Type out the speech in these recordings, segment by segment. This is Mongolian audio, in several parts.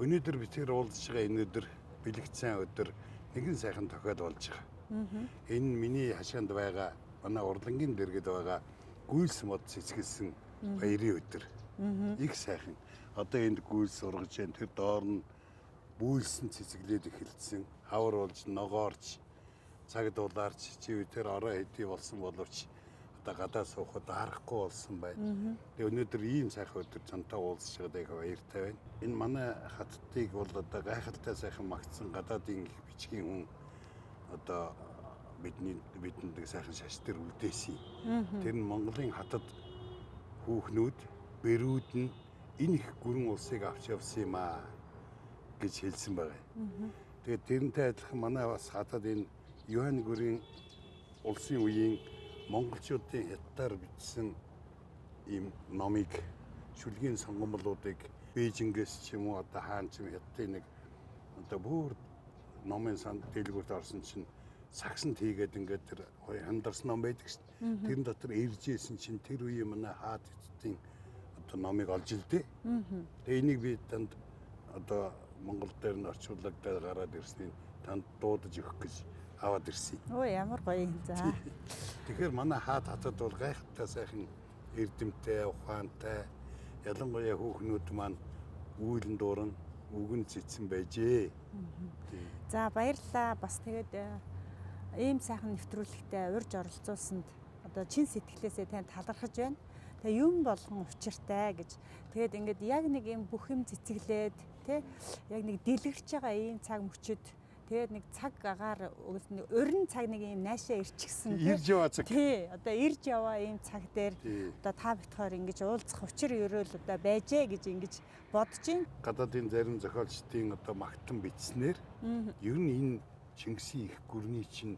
Өнөөдөр бид тэр уулзж байгаа энэ өдөр бэлэгдсэн өдөр нэгэн сайхан тохиол болж байгаа. Энэ миний хашаанд байгаа манай Урлангийн дэргэд байгаа гүйлс мод цэцгэлсэн баярын өдөр. Их сайхан. Одоо энд гүйлс ургаж जैन тэр доор нь бүүлсэн цэцгэлээд эхэлсэн. Хавар болж ногоорч цаг дулаарч чи тэр ороо хэдий болсон боловч одоо гадаа суухад харахгүй болсон байна. Тэгээ өнөөдөр ийм сайхан өдөр цантаа уулзж байгаад их баяртай байна. Энэ манай хаттыг бол одоо гайхалтай сайхан магтсан гадаадын их бичгийн хүн одоо бидэнд сайхан шаш дээр үлдээсэн. Тэр нь Монголын хатад хүүхнүүд, бэрүүд нь энэ их гүрэн улсыг авч явсан юм аа гэж хэлсэн байгаа. Тэгээд тэрнтэй адилхан манай бас хатад энэ Юан гүрийн улсын үеийн монголчуудын хятадаар бичсэн ийм номыг шүлгийн сонгомлуудыг Бээжингээс ч юм уу одоо хаан ч юм хятадын нэг одоо бүр номын санд дэлгүүрт орсон чинь сагсанд хийгээд ингээд тэр хандарсан ном байдаг шин. Тэрэн дотор иржсэн чинь тэр үеийн манай хаад эцтийн одоо номыг олж илдээ. Тэгээ энийг би танд одоо Монгол дээр нь орчуулагдаад гараад ирснийг танд дуудаж өгөх гэж аваад ирсэн. Оо ямар гоё юм за. Тэгэхээр манай хаад хатад бол гайхалтай сайхан эрдэмтэй, ухаантай, ялангуяа хүүхнүүд маань үйлэн дууран үгэн цэцэн байжээ. За баярлалаа. Бас тэгээд ийм сайхан нэвтрүүлэгтээ урьж оролцуулсанд одоо чин сэтгэлээсээ тань талархаж байна. Тэгээ юм болгон учиртай гэж. Тэгээд ингээд яг нэг юм бүх юм цэцэглээд тий яг нэг дэлгэрч байгаа ийм цаг мөчөд тэгээд нэг цаг агаар урин цаг нэг юм наашаа ирчихсэн ирж яваа цаг. Тий одоо ирж яваа ийм цаг дээр одоо та битгаар ингэж уулзах учир ерөөл одоо байжээ гэж ингэж бодож байна. Гадаадын зарим зохиолчдын одоо магтан бичснээр ер нь энэ Чингисийн их гүрний чинь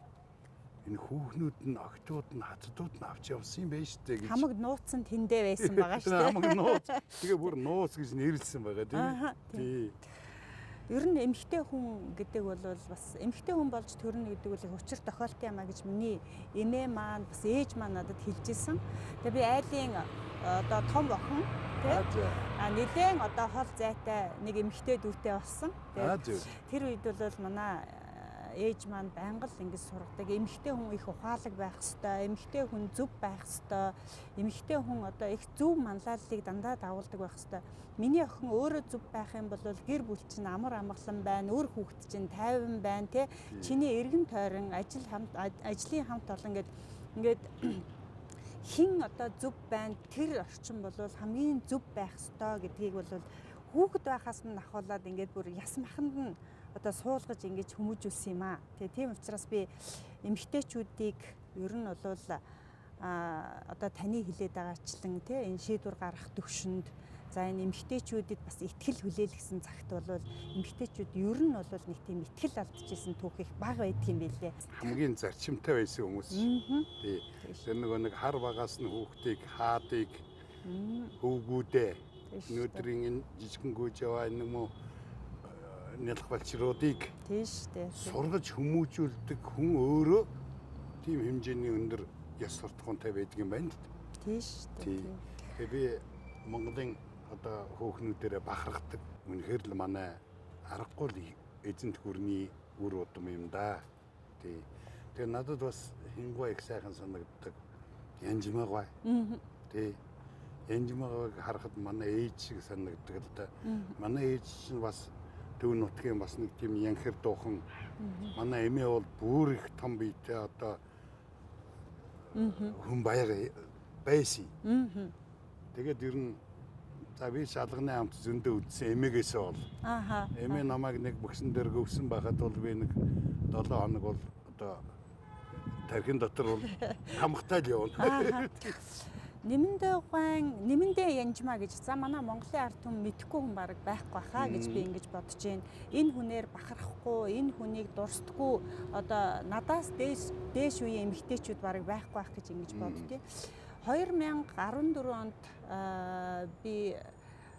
энэ хүүхнүүд нь октод нь хатдууд нь авч явсан юм байна шүү дээ гэж. Хамаг нууцсан тэндээ байсан байгаа шүү дээ. Хамаг нууц. Тэгээ бүр нууц гэж нэрлсэн байгаа тийм. Ер нь эмэгтэй хүн гэдэг бол бас эмэгтэй хүн болж төрнө гэдэг бол учир тохиолтой юм а гэж миний эмээ маань бас ээж маань надад хэлжсэн. Тэгээ би айлын одоо том охин тийм нэлээд одоо хол зайтай нэг эмэгтэй дүүтэй болсон. Тэр үед бол манай ээж маань байнга л ингэж сургадаг. Эмэгтэй хүн их ухаалаг байх ёстой, эмэгтэй хүн зөв байх ёстой, эмэгтэй хүн одоо их зөв манлайллыг дандаа дагуулдаг байх ёстой. Миний охин өөрөө зөв байх юм бол гэр бүл чинь амар амгалан байна, үр хүүхэд чинь тайван байна, тий. Чиний эргэн тойрон ажлын хамт олон ингээд хин одоо зөв байна, тэр орчин бол хамгийн зөв байх ёстой гэдгийг бол хүүхэд байхаас нь ахуулаад ингээд бүр яс маханд нь одоо суулгаж ингэж хүмүүжүүлсэн юм аа. Тэгээ тийм учраас би эмэгтэйчүүдийг ер нь бол одоо таны хэлээд байгаачлан тий энэ шийдвэр гаргах төвшөнд за энэ эмэгтэйчүүдэд бас ихтгэл хүлээлгэсэн цагт бол эмэгтэйчүүд ер нь бол нэг тийм ихтгэл алдчихсан түүх их бага байдаг юм билээ. Хамгийн зарчимтай байсан хүмүүс. Тий. Тэр нэг хар багаас нь хүүхдийг хаадыг хөвгүүдээ өнөөдрийн энэ жижигэн гүйж яваа энэ юм уу нялх балчруудыг тийш дээ сургаж хүмүүжүүлдэг хүн өөрөө тийм хэмжээний өндөр яс суртахуунтай байдаг юм байна. Тийш дээ. Тэгээ би Монголын одоо хөөхнүүдээрээ бахархдаг. Үнэхээр л манай аргагүй л эзэнт гүрний үр удам юм да. Тэгээ надад бас хингуй их сайхан санагддаг. Янжмаагаа. Тий. Янжмаагааг харахад манай ээж шиг санагддаг л да. Манай ээж чинь бас Төв нутгийн бас нэг тийм янхэр дуухан. Манай эмээ бол бүр их том биетэй одоо хүн байсан. Тэгээд ер нь за би шалганы хамт зөндөө үдсэн эмээгээс бол. Эмээ намайг нэг бөксөн дээр гөвсөн байхад бол би нэг 7 хоног бол одоо тархин дотор бол хамгатай л явна. Нэмэндээ янжмаа гэж за манай Монголын ард түмэн мэдхгүй хүн бараг байхгүй хаа гэж би ингэж бодож байна. Энэ хүнээр бахархгүй, энэ хүнийг дурсдаггүй одоо надаас дээш үеийн эмэгтэйчүүд бараг байхгүй байх гэж ингэж боддتي. 2014 онд би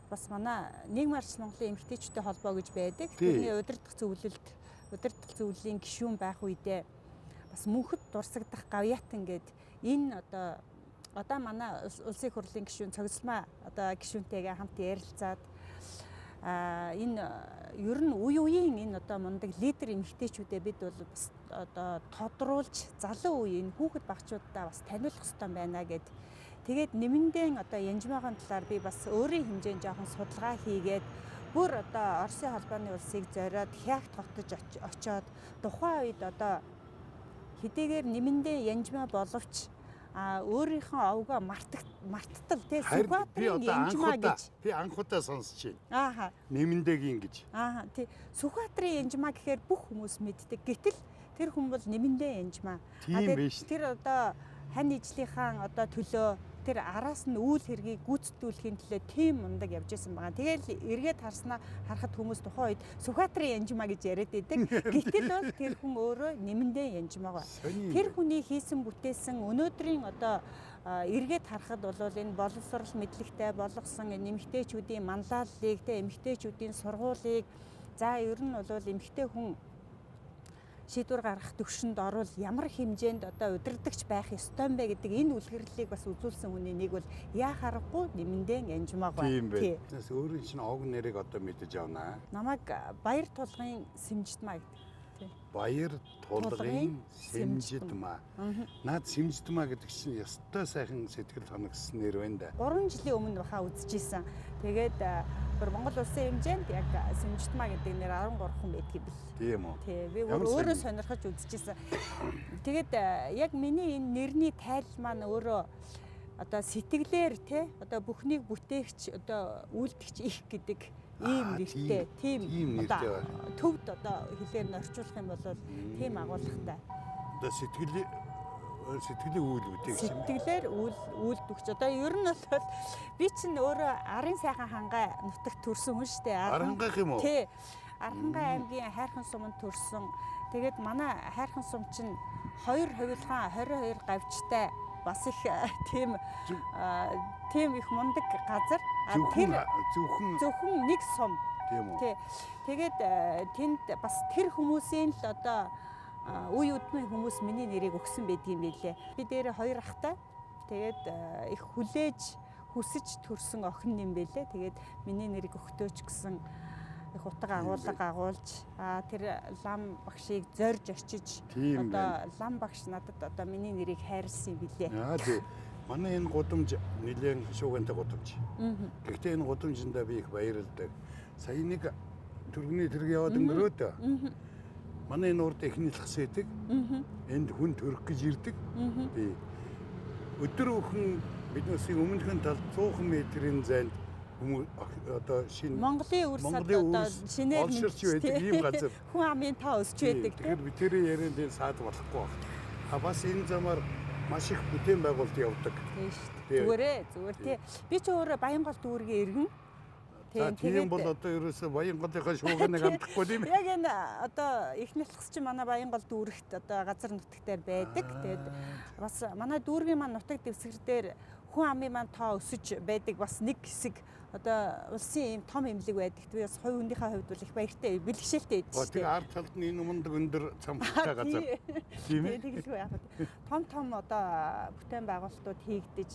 бас манай нийгмийн арчил Монголын эмэгтэйчүүдийн холбоо гэж байдаг. Тэрний удирдах зөвлөлийн гишүүн байх үедээ бас мөнхөд дурсагдах гавьяатан гээд энэ одоо манай улсын хурлын гишүүн цогцлмаа одоо гишүүнтэйгээ хамт ярилцаад энэ ер нь үеийн энэ одоо мундаг лидер эмэгтэйчүүдээ бид бол бас одоо тодруулж залуу үеийн хүүхэд багчуудаа бас таниулах хэрэгтэй байна гэд. Тэгээд нэмэндээ одоо Янжмаагийн талаар би бас өөрийн хэмжээнд жоохон судалгаа хийгээд бүр одоо Оросын холбооны улсыг зориод Хаагт хотож очиод тухайн үед одоо хэдийгээр нэмэндээ Янжмаа боловч өөрийнхөө овгоо марттал тий Сүхбаатарын Янжмаа гэж би анхудаа сонсч Ааха. байна. Нэмэндэгийн гэж. Ааха тий Сүхбаатарын Янжмаа гэхээр бүх хүмүүс мэддэг. Гэтэл тэр хүн бол нэмэндээ Янжмаа. Тэр одоо хань ижлийнхаа одоо төлөө тэр араас нь үйл хэргийг гүйцэтгүүлэхийн төлөө тийм мундаг явж исэн байгаа. Тэгэл эргээд харснаа харахад хүмүүс тухайн үед Сүхбаатарын Янжмаа гэж яриад байдаг. Гэтэл бол тэр хүн өөрөө нэмэндээ Янжмаа ба. Тэр хүний хийсэн бүтээсэн өнөөдрийн одоо эргээд харахад бол энэ боловсрол мэдлэгтэй болгосон эмэгтэйчүүдийн манлайллыг тэ эмэгтэйчүүдийн сургуулийг за ер нь бол эмэгтэй хүн шийдвэр гаргах төвшөнд орвол ямар хэмжээнд одоо удирдахч байх ёстой юм бэ гэдэг энэ үлгэрлэлийг бас үзүүлсэн хүний нэг бол яа харахгүй нэмэндээ Янжмаа байна. Тийм байна. Тэс өөрийн чинь овг нэрийг одоо мэдэж авнаа. Намайг Баяр Тулгын Сэмжидмаа гэдэг. Баяр Тулгын Сэмжидмаа. Наад Сэмжидмаа гэдэг чинь ёстой сайхан сэтгэл хоногссон нэр байна да. 3 жилийн өмнө баха үзчихсэн. Тэгээд Монгол улсын хэмжээнд яг Сэмжидмаа гэдэг нэр 13 хүн байдгийг бил. Тийм үү. Тий, би өөрөө сонирхож үзчихсэн. Тэгээд яг миний энэ нэрний тайл маань өөрөө одоо сэтгэлээр тий одоо бүхнийг бүтээгч одоо үйлдэгч их гэдэг ийм нэртэй. Тийм одоо төвд одоо хэлээр нь орчуулах юм бол тийм агуулгатай. Одоо сэтгэлийн үйл бүтээгч юм. Сэтгэлээр үйлдвэгч. Одоо ер нь бол би чинь өөрөө Арын сайхан хангай нутагт төрсөн хүн шүү дээ. Арангаах юм уу? Тий. Аранхай аймгийн Хайрхан суманд төрсөн. Тэгээд манай Хайрхан сум чинь 2 хувилгаан 22 гавьчтай бас их тийм их мундаг газар. Зөвхөн нэг сум. Тийм үү. Тий. Тэгээд тэнд бас тэр хүмүүсийн л одоо үе үдмийн хүмүүс миний нэрийг өгсөн байдгийн байлээ. Би дээр 2 ахтай. Тэгээд их хүлээж хүсэж төрсэн охин юм байлээ. Тэгээд миний нэрийг өгтөөч гэсэн их утга агуулж тэр лам багшийг зорж очиж одоо лам багш надад одоо миний нэрийг хайрлсан юм билээ. Тий. Манай энэ гудамж нэлээд шуугантай гудамж. Гэхдээ энэ гудамжиндаа би их баярлалдаг. Сая нэг түргэний тэрэг яваад өнгөрөөд. Манай энэ урд эхний лхас байдаг. Энд хүн төрөх гэж ирдэг. Тий. Өдөр бүхэн биднээс өмнөхөн талд 100 метрийн зайд хүмүүс одоо шинэ Монголын үрс одоо шинээр олширч байдаг ийм газар. Хүн амын таа өсч байдаг. Тэгэхээр би тэр ярианд энэ саад болохгүй байна. Бас энэ замаар маш их бүтээн байгуулалт явдаг. Тийм шүү дээ. Зүгээр тий. Би ч өөрөө Баянгол дүүргийн иргэн. Тийм бол одоо ерөөсөө Баянголынхаа шуугиныг амтахгүй тийм ээ. Яг энэ одоо их нэлхс чи манай Баянгол дүүрэгт одоо газар нутагтаар байдаг. Тэгээд бас манай дүүргийн маань нутаг дэвсгэр дээр хүн амын маань тоо өсөж байдаг бас нэг хэсэг одоо улсын ийм том эмнэлэг байдаг. Би бас хувь хүнийхээ хувьд бол их баяртай бэлгшээлтэй байдаг шүү дээ. Тэгээ ард талд нь энэ мундаг өндөр цамхтай газар. Тийм ээ. Тэгэлгүй яг том одоо бүтээн байгуулалтууд хийгдэж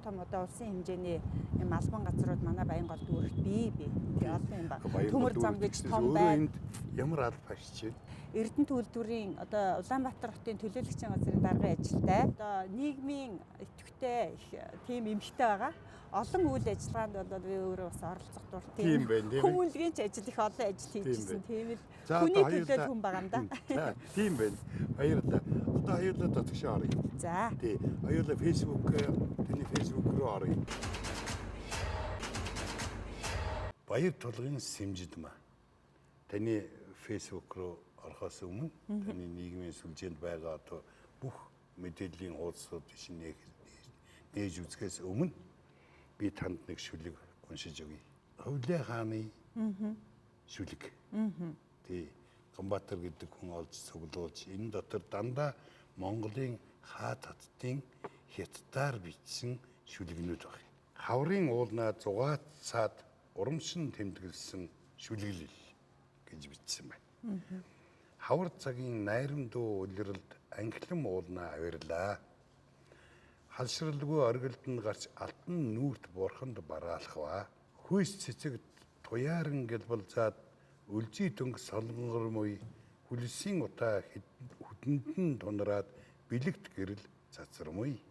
том одоо улсын хэмжээний юм албан газрууд манай Баянгол дүүрэгт бий. Тэгээ олон юм ба. Төмөр зам гэж том байна. Ямар алба ашиж байна? Эрдэнэт үйлдвэрийн одоо Улаанбаатар хотын төлөөлөгчийн газрын даргын ажилтай. Одоо нийгмийн идэвхтэй их тийм эмхтэй байгаа. Олон үйл ажиллагаанд бол би өөрөө бас оролцох дуртай. Тийм байна. Хүмүүнлэгийн ч ажил их олон ажил хийжсэн. Тийм л хүний төлөө хүн байгаа юм да. Тийм байна. Баярлалаа. Одоо хоёулаа татгшаа оръё. За. Тий. Хоёулаа Facebook таны Facebook руу оръё. Баяр Тулгын Сэмжидмаа. Таны Facebook руу орохоос өмнө таны нийгмийн сүлжээнд байгаа одоо бүх мэдээллийн хуудасууд чинь нээж үзэхээс өмнө би танд нэг шүлэг уншиж өгье. Хөвлөө хааны шүлэг. Тий. Гамбатар гэдэг хүн олж цуглуулж энэ дотор дандаа Монголын хаа татдын хятадаар бичсэн шүлэгнүүд байна. Хаврын уулнаа зугаат цаад урамшин тэмдэглэсэн шүлэглэл гэж бичсэн байна. Хавар цагийн найрам дуу улиралд анхлан уулнаа авирлаа. Халшралгүй оргилд нь гарч алтан нүүрт бурханд бараалхва. Хүйс цэцэгт туяаран гэлбэлзаад үлзий дөнгө солонгормой хүлсийн утаа хүдэндэн тунраад бэлэгт гэрэл цацармой.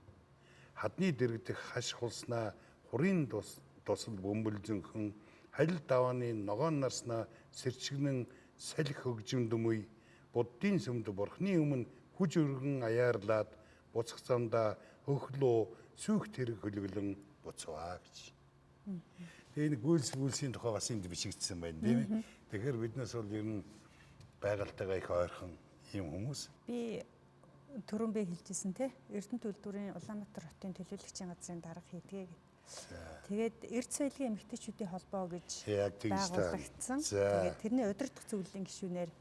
Хадны дэрэгдэх хаш хулснаа хурын тусал бөмбөлзөнхөн халил давааны ногоон нарснаа сэрчгнэн салхи хөгжимдөмөй буддийн сүмд бурхны өмнө хүж өргөн аяарлаад буцах замдаа хөхлөө сүйх тэрэг хөлөглөн буцваа гэж. Тэгээ энэ гүйлсийн тухай бас энд бичигдсэн байна тийм ээ. Тэгэхээр биднээс бол ер нь байгальтайгаа их ойрхон юм хүмүүс. Би түрүүн би хэлжсэн те Эрдэнэт үйлдвэрийн Улаанбаатар хотын төлөөлөгчийн газрын дарга хийдгээ. Тэгээд эрд соёлын эмэгтэйчүүдийн холбоо гэж байгуулагдсан. Тэгээд тэрний удирдах зөвлөлийн гишүүнээр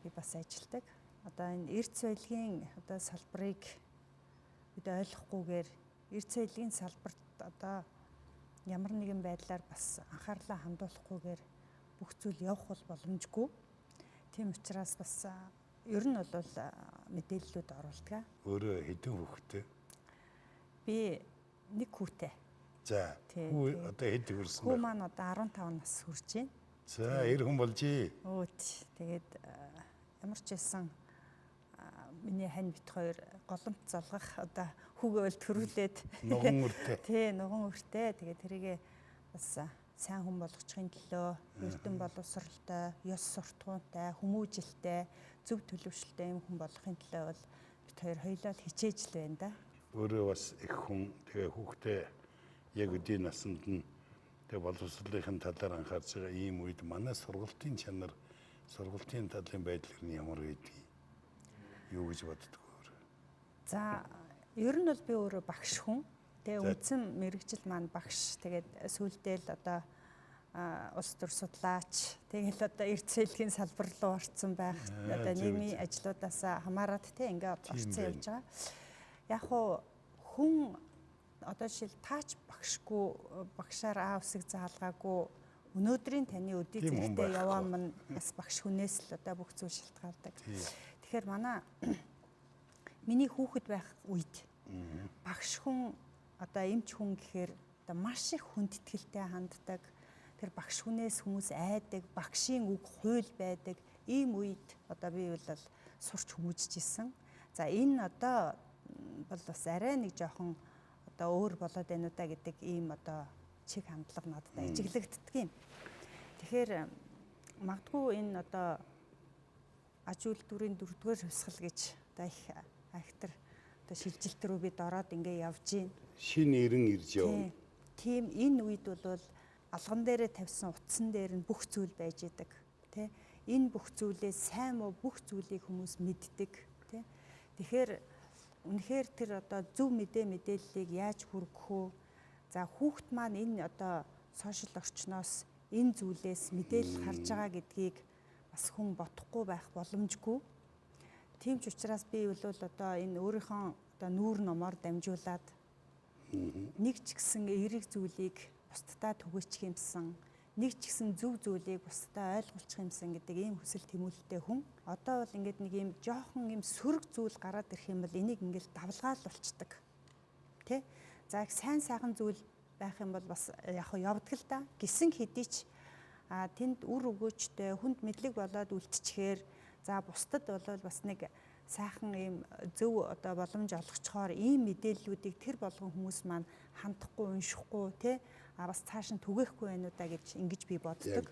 би бас ажилладаг. Одоо энэ эрд соёлын одоо салбарыг бид ойлгохгүйгээр эрд соёлын салбарт одоо ямар нэгэн байдлаар бас анхаарлаа хандуулахгүйгээр бүх зүйл явах бол боломжгүй. Тийм учраас бас ер нь бол мэдээллүүд оруулдаг. Өөрөө хэдэн хүүхэдтэй? Би нэг хүүтэй. За. Хүү одоо хэд хүрсэн бэ? Хүү маань одоо 15 нас хүрч байна. За, 90 хүн болжээ. Тэгээд ямар ч байсан миний хань бит хоёр голомт залгах одоо хүүгээ бол төрүүлээд нуган өртөө. Тий, нуган өртөө. Тэгээд тэрийгээ бас сайн хүн болгочихын төлөө эрдэм боловсралтай, ёс суртахуунтай, хүмүүжилтэй, зөв төлөвшөлтэй юм хүн болгохын төлөө бол бид хоёр хоёулаа хичээж л байна да. Өөрөө бас их хүн тэгээ хүүхдээ яг үдийн насанд нь тэгээ боловсролын талаар анхаарч байгаа ийм үед манай сургалтын чанар, сургалтын талын байдал нь ямар байдгийг юу гэж боддог вэ? За, ер нь бол би өөрөө багш хүн. Тэгээ үндсэн мэрэгжил маань багш. Тэгээд сүүлдээ л одоо улс төр судлаач. Тэгэл одоо эрд соёлын салбар руу орсон байх. Одоо нийгмийн ажлуудаас хамаарат те ингээд орцсон явж байгаа. Яг хуу хүн одоо жишээл таач багшгүй багшаар аа үсэг заалгаагүй өнөөдрийн таны өдий зэрэгтэй яваа мань бас багш хүнээс л одоо бүх зүйл шалтгаалдаг. Тэгэхээр миний хүүхэд байх үед багш хүн одоо эмч хүн гэхээр одоо маш их хүндэтгэлтэй ханддаг. Тэр багш хүнээс хүмүүс айдаг, багшийн үг хууль байдаг. Ийм үед одоо би бол сурч хүмүүжж исэн. За энэ одоо бол бас арай нэг жоохон одоо өөр болоод байна уу да гэдэг ийм одоо чиг хандлага надад ажиглагддаг юм. Тэгэхээр магадгүй энэ одоо аж үйлдвэрийн 4-р хувьсгал гэж одоо их айхтар одоо шилжилт рүү бид ороод ингээ явж гин. Шинэ эрен ирж явна. Тийм энэ үед бол алган дээрээ тавьсан утсан дээр нь бүх зүйл байж идэг. Тэ энэ бүх зүйлээ сайн муу бүх зүйлийг хүмүүс мэддэг. Тэ тэгэхээр үнэхээр тэр одоо зөв мэдээллийг яаж хүргэх вэ? За хүүхэд маань энэ одоо сошиал орчноос энэ зүйлээс мэдээлэл харж байгаа гэдгийг бас хүн бодохгүй байх боломжгүй. Тийм ч учраас би бол одоо энэ өөрийнхөө одоо нүүр номоор дамжуулаад нэг ч гэсэн эерэг зүйлийг бусдад түгээчих юмсан, нэг ч гэсэн зөв зүйлийг бусдад ойлгуулчих юмсан гэдэг ийм хүсэл тэмүүлэлтэй хүн. Одоо бол ингээд нэг ийм жоохон ийм сөрөг зүйл гараад ирэх юм бол энийг ингээд давлгаалуулцдаг. Тэ? За их сайн сайхан зүйл байх юм бол бас яг явдаг л да. Гисэн хэдий ч тэнд үр өгөөчтэй хүнд мэдлэг болоод үлдчихээр за бусдад бол бас нэг сайхан ийм зөв одоо боломж олгочхоор ийм мэдээллүүдийг тэр болгон хүмүүс маань хандахгүй уншихгүй те бас цааш нь түгээхгүй байна уу да гэж ингэж би боддог.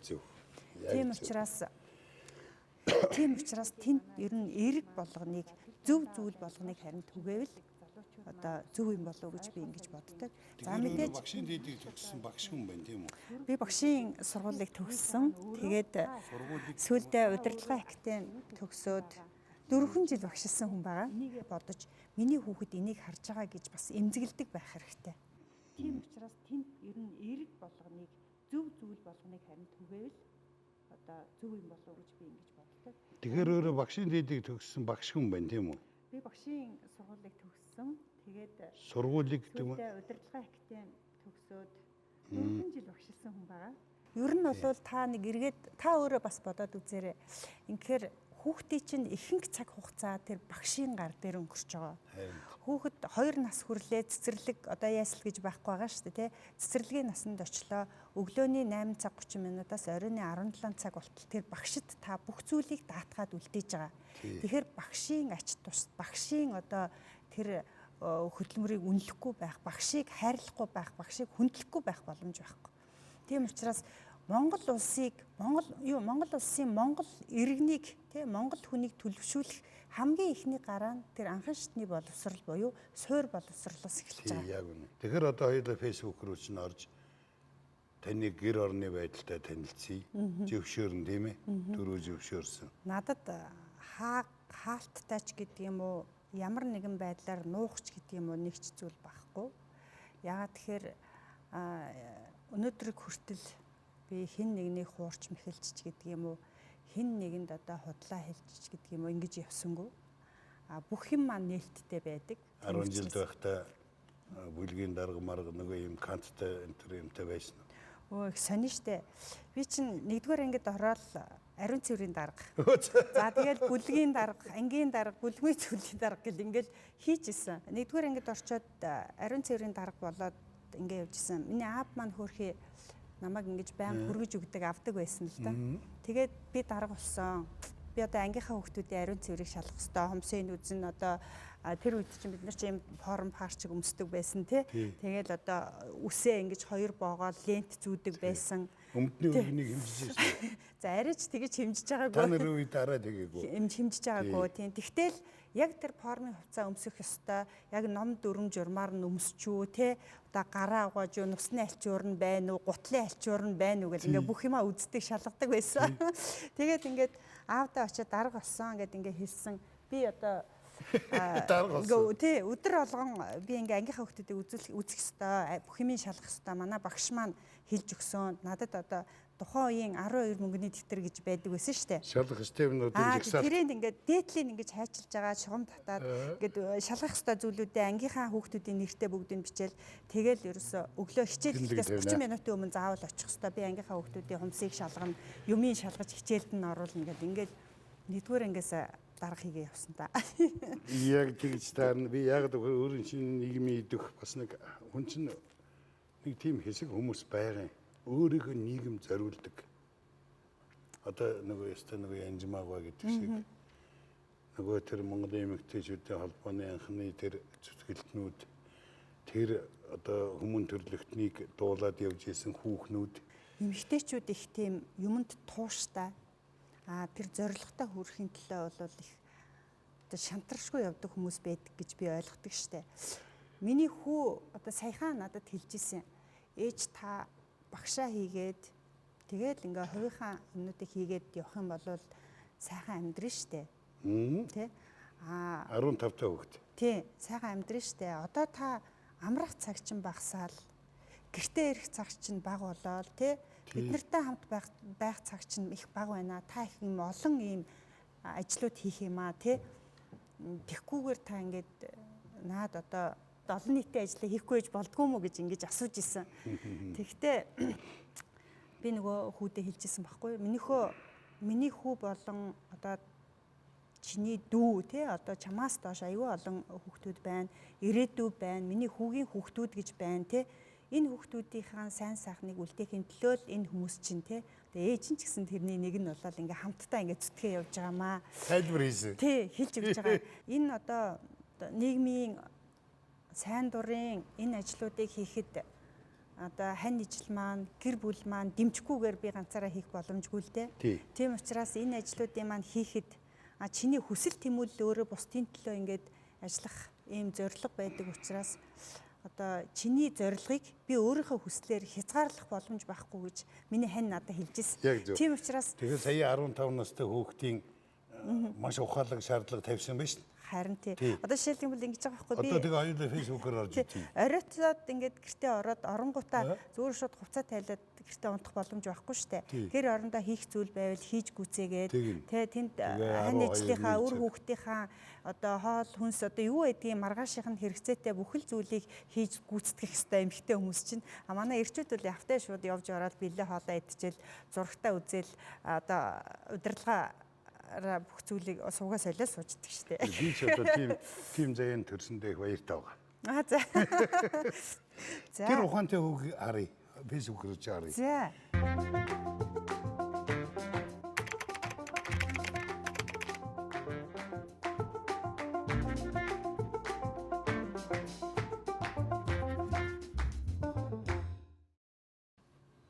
Тийм учраас тэнд ер нь эерэг болгоныг зөв зүйл болгоныг харин түгээвэл одоо зөв юм болов уу гэж би ингэж боддог. За мэдээж багшийн дэдийг төгссөн багш хүн байна тийм үү? Би багшийн сургуулийг төгссөн. Тэгээд сүүлдээ удирдлагын академи төгсөөд 4 жил багшилсан хүн байгаа. Бодож миний хүүхэд энийг харж байгаа гэж бас эмзэглэдэг байх хэрэгтэй. Тийм учраас тэнд ер нь эерэг болгоныг зөв зүйл болгоныг харин түгээвэл одоо зөв юм болов уу гэж би ингэж боддог. Тэгэхээр өөрөө багшийн дэдийг төгссөн багш хүн байна тийм үү? Би багшийн сургуулийг төгссөн. Тэгээд сургуулийг гэдэг нь удирдлагын академи төгсөөд 4 жил багшилсан хүн байгаа. Ер нь бол та нэг эргээд та өөрөө бас бодоод үзээрэй. Инхээр хүүхдийн чинь ихэнх цаг хугацаа тэр багшийн гар дээр өнгөрч байгаа. Харин. Хүүхэд 2 нас хүрлээ цэцэрлэг одоо яасл гэж байхгүй байгаа шүү дээ тий. Цэцэрлэгийн насанд очлоо өглөөний 8 цаг 30 минутаас оройн 17 цаг болтол тэр багшид та бүх зүйлийг даатгаад үлдээж байгаа. Тэгэхээр багшийн ач тус, багшийн одоо тэр хөдөлмөрийг үнэлэхгүй байх, багшийг хайрлахгүй байх, багшийг хүндлэхгүй байх боломж байхгүй. Тийм учраас Монгол улсын Монгол иргэнийг тий Монгол хүнийг төлөвшүүлэх хамгийн ихний гараа нь тэр анхан шатны боловсрал буюу суур боловсролоос эхэлж байгаа. Яг үнэ. Тэгэхээр одоо хоёулаа фэйсбүүк рүү чинь орж таны гэр орны байдалтай танилцъя. Зөвшөөрн тийм ээ. Дөрөв зөвшөөрсөн. Надад хаалттай ч гэдэг юм уу, ямар нэгэн байдлаар нуухч гэдэг юм уу нэг ч зүйл байхгүй. Яагаад тэгэхээр өнөөдрийг хүртэл би хэн нэгний хуурч мэхэлч гэдэг юм уу, хэн нэгэнд одоо худлаа хэлчих гэдэг юм уу ингэж явсангүй. Бүх юм маань нээлттэй байдаг. 10 жил байхдаа бүлгийн дарга марга нөгөө юм канттай энэ юмтай байсан. Их сони штэ. Би чинь 1-р ангид ороод ариун цэврийн дарга. За тэгэл бүлгийн дарга, ангийн дарга, бүлгийн цэврийн дарга гэл ингээл хийж исэн. 1-р ангид орчоод ариун цэврийн дарга болоод ингээ явж исэн. Миний аав маань хөөрхий намайг ингэж байн хүргэж өгдөг авдаг байсан л да. Тэгээд би дарга болсон. Би одоо ангийнхаа хүүхдүүдийн ариун цэврийг шалгах хэвээр хомсын үзэн одоо тэр үед чинь бид нар чинь форм парчиг өмсдөг байсан тий. Тэгээд одоо үсээ ингэж 2 боогоод лент зүүдэг байсан. Өмдний өргөнийг хэмжиж байсан. За арайч тэгэж хэмжиж байгаагүй. Та нарын үед дараа тэгээгүй. Хэмжиж байгаагүй тийм. Тэгтэл яг тэр формын хувцас өмсөх ёстой. Яг ном дүрм журмаар нь өмсчүү тий. Одоо гараа угааж юу, нусны альчуур нь байна уу, гутлын альчуур нь байна уу гэл ингээ бүх юмаа үздэг шалгадаг байсан. Тэгээд ингээд аавдаа очиад дарга болсон гэд ингээ хэлсэн. Би одоо тий өдөр болгон би ингээ ангийнхаа хүмүүсийг үзэх ёстой, бүх юмыг шалгах ёстой. Манай багш маань хэлж өгсөн. Надад одоо тухайн үеийн 12 мөнгөний дэвтэр гэж байдаг байсан шүү дээ. Шалгах системнүүдийн жагсаалт. Тэрэнд ингээд дээдлийн ингэж хайчилж байгаа, шугам татаад ингээд шалгах ёстой зүйлүүдээ ангийнхаа хүүхдүүдийн нэртэй бүгдийг бичээл тэгэл ерөөсө өглөө хичээлээс 30 минутын өмнө заавал очих ёстой. Би ангийнхаа хүүхдүүдийн хумсыг шалгана, юмыг шалгаж хичээлд нь оруулна ингээд 1-р ангиас дарга хийгээ явсан та. Яг тэгж таарна. Би яг өөрийн чинь нийгмийн идэх бас нэг хүн чинь нэг тийм хэсэг хүмүүс байгаа юм. Өөрийгөө нийгэм зориулдаг. Одоо нөгөө ястай нөгөө Янжмаагаа гэдэг шиг нөгөө тэр Монголын эмэгтэйчүүдийн холбооны анхны тэр зүтгэлтнүүд тэр одоо хүмүүн төрлөختнийг дуулаад явж исэн хүүхнүүд эмэгтэйчүүд их тийм юмд тууштай тэр зоригтой хүрэхин төлөө бол их одоо шантаршгүй явдаг хүмүүс байдаг гэж би ойлгодог штэ. Миний хүү одоо саяхан надад хэлж исэн. Ээж та багшаа хийгээд тэгээд ингээ хувийнхаа юмнуудыг хийгээд явах юм бол сайхан амьдрын штэ. Тэ? 15 та хүүхэд. Тий, сайхан амьдрын штэ. Одоо та амрах цаг чинь багасаал. Гэртээ ирэх цаг чинь бага болоод тий бид нартай хамт байх цаг чинь их бага байна. Та их юм олон ийм ажлууд хийх юм аа тий. Тэгхгүйгээр та ингээд наад одоо олон нийтийн ажлыг хийхгүй гэж болдгоо мó гэж ингэж асууж исэн. Тэгтээ би нөгөө хүүдээ хэлжсэн байхгүй. Миний хүү болон одоо чиний дүү тий одоо чамаас доош аюу олон хүүхдүүд байна. Ирээдүй байна. Миний хүүгийн хүүхдүүд гэж байна тий. Энэ хүүхдүүдийнхээ сайн сайхныг үлдээхийн төлөө л энэ хүмүүс чинь тий. Тэгээ ээж нь ч гэсэн тэрний нэг нь болоод ингээ хамтдаа ингээ зүтгээ явж байгаамаа. Тайлбар хийсэн. Тий, хэлж өгч байгаа. Энэ одоо нийгмийн сайн дурын энэ ажлуудыг хийхэд одоо хань ижил маань, гэр бүл маань дэмжихгүйгээр би ганцаараа хийх боломжгүй л дээ. Тийм учраас энэ ажлуудыг маань хийхэд чиний хүсэл тэмүүлэл өөрөө бусдын төлөө ингээд ажиллах ийм зорилго байдаг учраас одоо чиний зорилгыг би өөрийнхөө хүслээр хязгаарлах боломж байхгүй гэж миний хань надад хэлж ирсэн. Тийм учраас тэгэхээр сая 15 настай хүүхдийн маш ухаалаг шаардлага тавьсан байна шүү. Харин тий. Одоо жишээлбэл ингэж байгаа байхгүй би. Одоо тэгээ аюултай фэйсбүүкээр орж ий. Оройтоод ингээд гэртээ ороод оронгуудаа зүгээр шууд хувцас тайлаад гэртээ унтах боломж байхгүй шүү дээ. Тэр орондоо хийх зүйл байвал хийж гүцээгээд тий тэнд хань ижлийнхаа үр хүүхдийнхаа одоо хоол хүнс одоо юу гэдгийг маргаашийнх нь хэрэгцээтэй бүхэл зүйлийг хийж гүйцэтгэх ёстой эмэгтэй хүмүүс чинь манай эрчүүд бол явтай шууд явж ороод бэлээ хоолоо идчихэл зурагтаа үзэл одоо удирдлага бүх зүйлийг суугаа солио суучдаг штэ. Би ч одоо тийм заяан төрсөндөө их баяртай байгаа. Аа за. За. Тэр ухаантай үг харъя. Facebook руу ч харъя. За.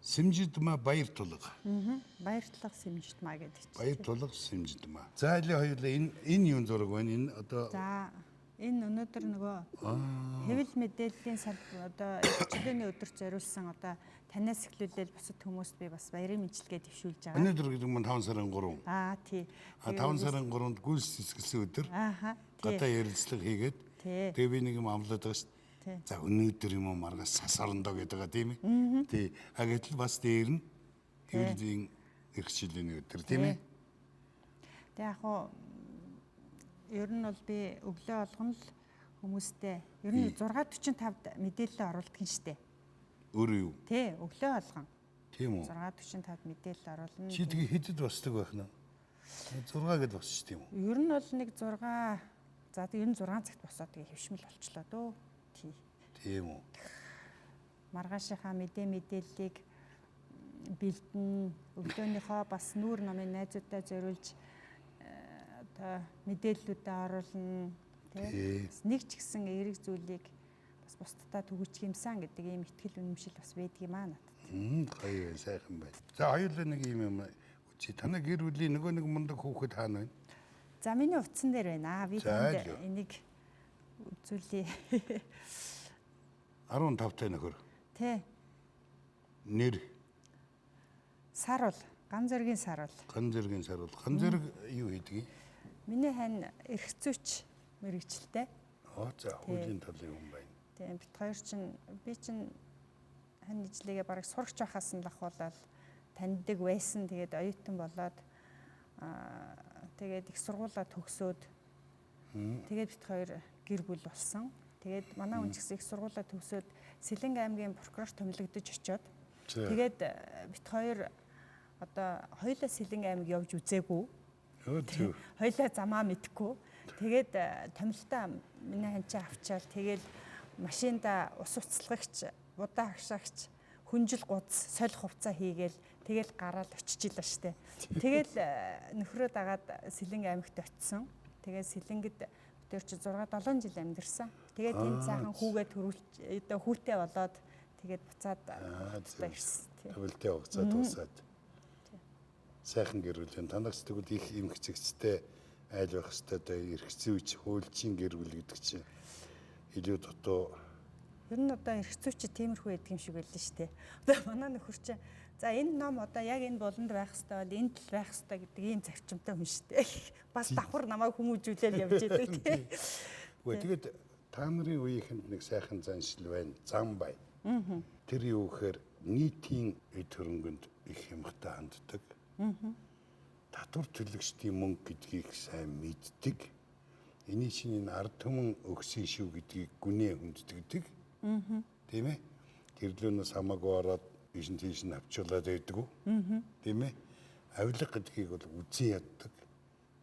Сэмжидмаа баяр тулга. Баярлалаа Сэмжидмаа гэдэг чинь. Баяр тулга Сэмжидмаа. За аль хоёулаа энэ юун зураг байна? Энэ одоо За энэ өнөөдөр нөгөө хэвлэл мэдээллийн салбар одоо хичээний өдөрт зориулсан одоо танаас эхлүүлэл бусад хүмүүст би бас баярын мэдлэгээ дэвшүүлж байгаа. өнөөдөр гэдэг нь 5 сарын 3. Аа тий. 5 сарын 3-нд гүйс сэтгүүлсэн өдөр. Ааха. Гадаа ярилцлага хийгээд тэгээ би нэг юм амлаад байгаа шүү дээ. За өнөөдөр юм уу маргаас сас орондоо гэдэг байгаа тийм ээ. Тий. А гэтэл бас дээр нь хэвлэлийн эрхчлэлийн өдөр тийм ээ. Тэг яг хуу ер нь бол би өглөө болгоно л хүмүүстэй ер нь 6:45-д мэдээлэл оруулдаг юм штэ. Өөрөө юу? Тий, өглөө болгон. Тийм үү? 6:45-д мэдээлэл оруулна. Чи тэгээ хэдэд босдог байх нь? 6 гэд босч тийм үү? Ер нь бол нэг 6 за тэг ер нь 6 цагт босоод тэгээ хөвшмөл болчлоо дөө. Тий. Тийм үү? Маргаашийнхаа мэдээллийг бэлдэн өглөөнийхөө бас нүүр номын найзуудаа зориулж одоо мэдээллүүдээ оруулна тий. Нэг ч гэсэн эерэг зүйлийг бас бусдадаа түгэж хэмсэн гэдэг ийм ихтгэл үнэмшил бас байдаг юм аа надад. Гоё сайхан байна. За хоёулаа нэг юм үчи танай гэр бүлийн нөгөө нэг мундаг хүүхэд хаана байна? За миний утсан дээр байна. Би танд энийг үзүүлье. 15 тай нөхөр. Тий. Нэр Саруул, ган зэргийн Саруул. Ган зэргийн Саруул. Ган зэрэг юу хийдэг? Миний хань эрх зүйч мэрэгчлээ. За хуулийн талын хүн байна. Тийм бит хоёр чинь би чинь хань ижлэгээ бараг сурагч байхаас нь лахуулаад таньдаг байсан. Тэгээд оюутан болоод тэгээд их сургуулаа төгсөөд тэгээд бит хоёр гэр бүл болсон. Тэгээд манай хүн ч гэсэн их сургуулаа төгсөөд Сэлэнг аймгийн прокурор томилогдож очиод тэгээд бит хоёр одоо хоёулаа Сэлэнг аймаг явж үзээгүй. Хоёулаа замаа мэдгүй. Тэгээд томилтоо миний ханчаа авчаал тэгээд машинда ус уцалгагч, будаа хагшаагч, хүнжил гудс, солих хувцас хийгээл тэгэл гараад очиж илаа штэ. Тэгэл нөхрөө дагаад Сэлэнг аймагт очисон. Тэгээд Сэлэнгэд тэр чи 6-7 жил амьдэрсэн. Тэгээд тэнд сайхан хүүгээ төрүүлж одоо хүүтэй болоод тэгээд буцаад ирсэн. Төвлөлтөө хугацаа дуусаад. Сайхан гэр бүлийн танаас тэгвэл их эмгцэгцтэй айл байх хэвээр одоо эрх зүйч хуульчийн гэр бүл гэдэг чинь илүү дутуу. Ер нь одоо эрх зүйч тиймэрхүү байдаг юм шиг байлаа шүү дээ. Одоо манай нөхөр чинь за энэ ном одоо яг энэ болонд байх хэвээр бол энд л байх хэвээр гэдэг ийм зарчимтай хүн шүү дээ. Бас давхар намайг хүмүүжүүлэл явж идэг тийм. Үгүй тэгээд та нарын үеийнхэнд нэг сайхан заншил байна. Зам байна. Тэр юу гэхээр нийтийн эд хөрөнгөнд их хямгтай ханддаг. Татвар төлөгчдийн мөнгө гэдгийг сайн мэддэг. Эний чинь ард түмэн өгсөн шүү гэдгийг гүнээ хүнддэг. Тийм ээ. Гэрлөөнөөс хамаагүй ороод ийш нь тийш нь авчуулаад байдаг уу? Тийм ээ. Авилга гэдгийг бол үзэн яддаг.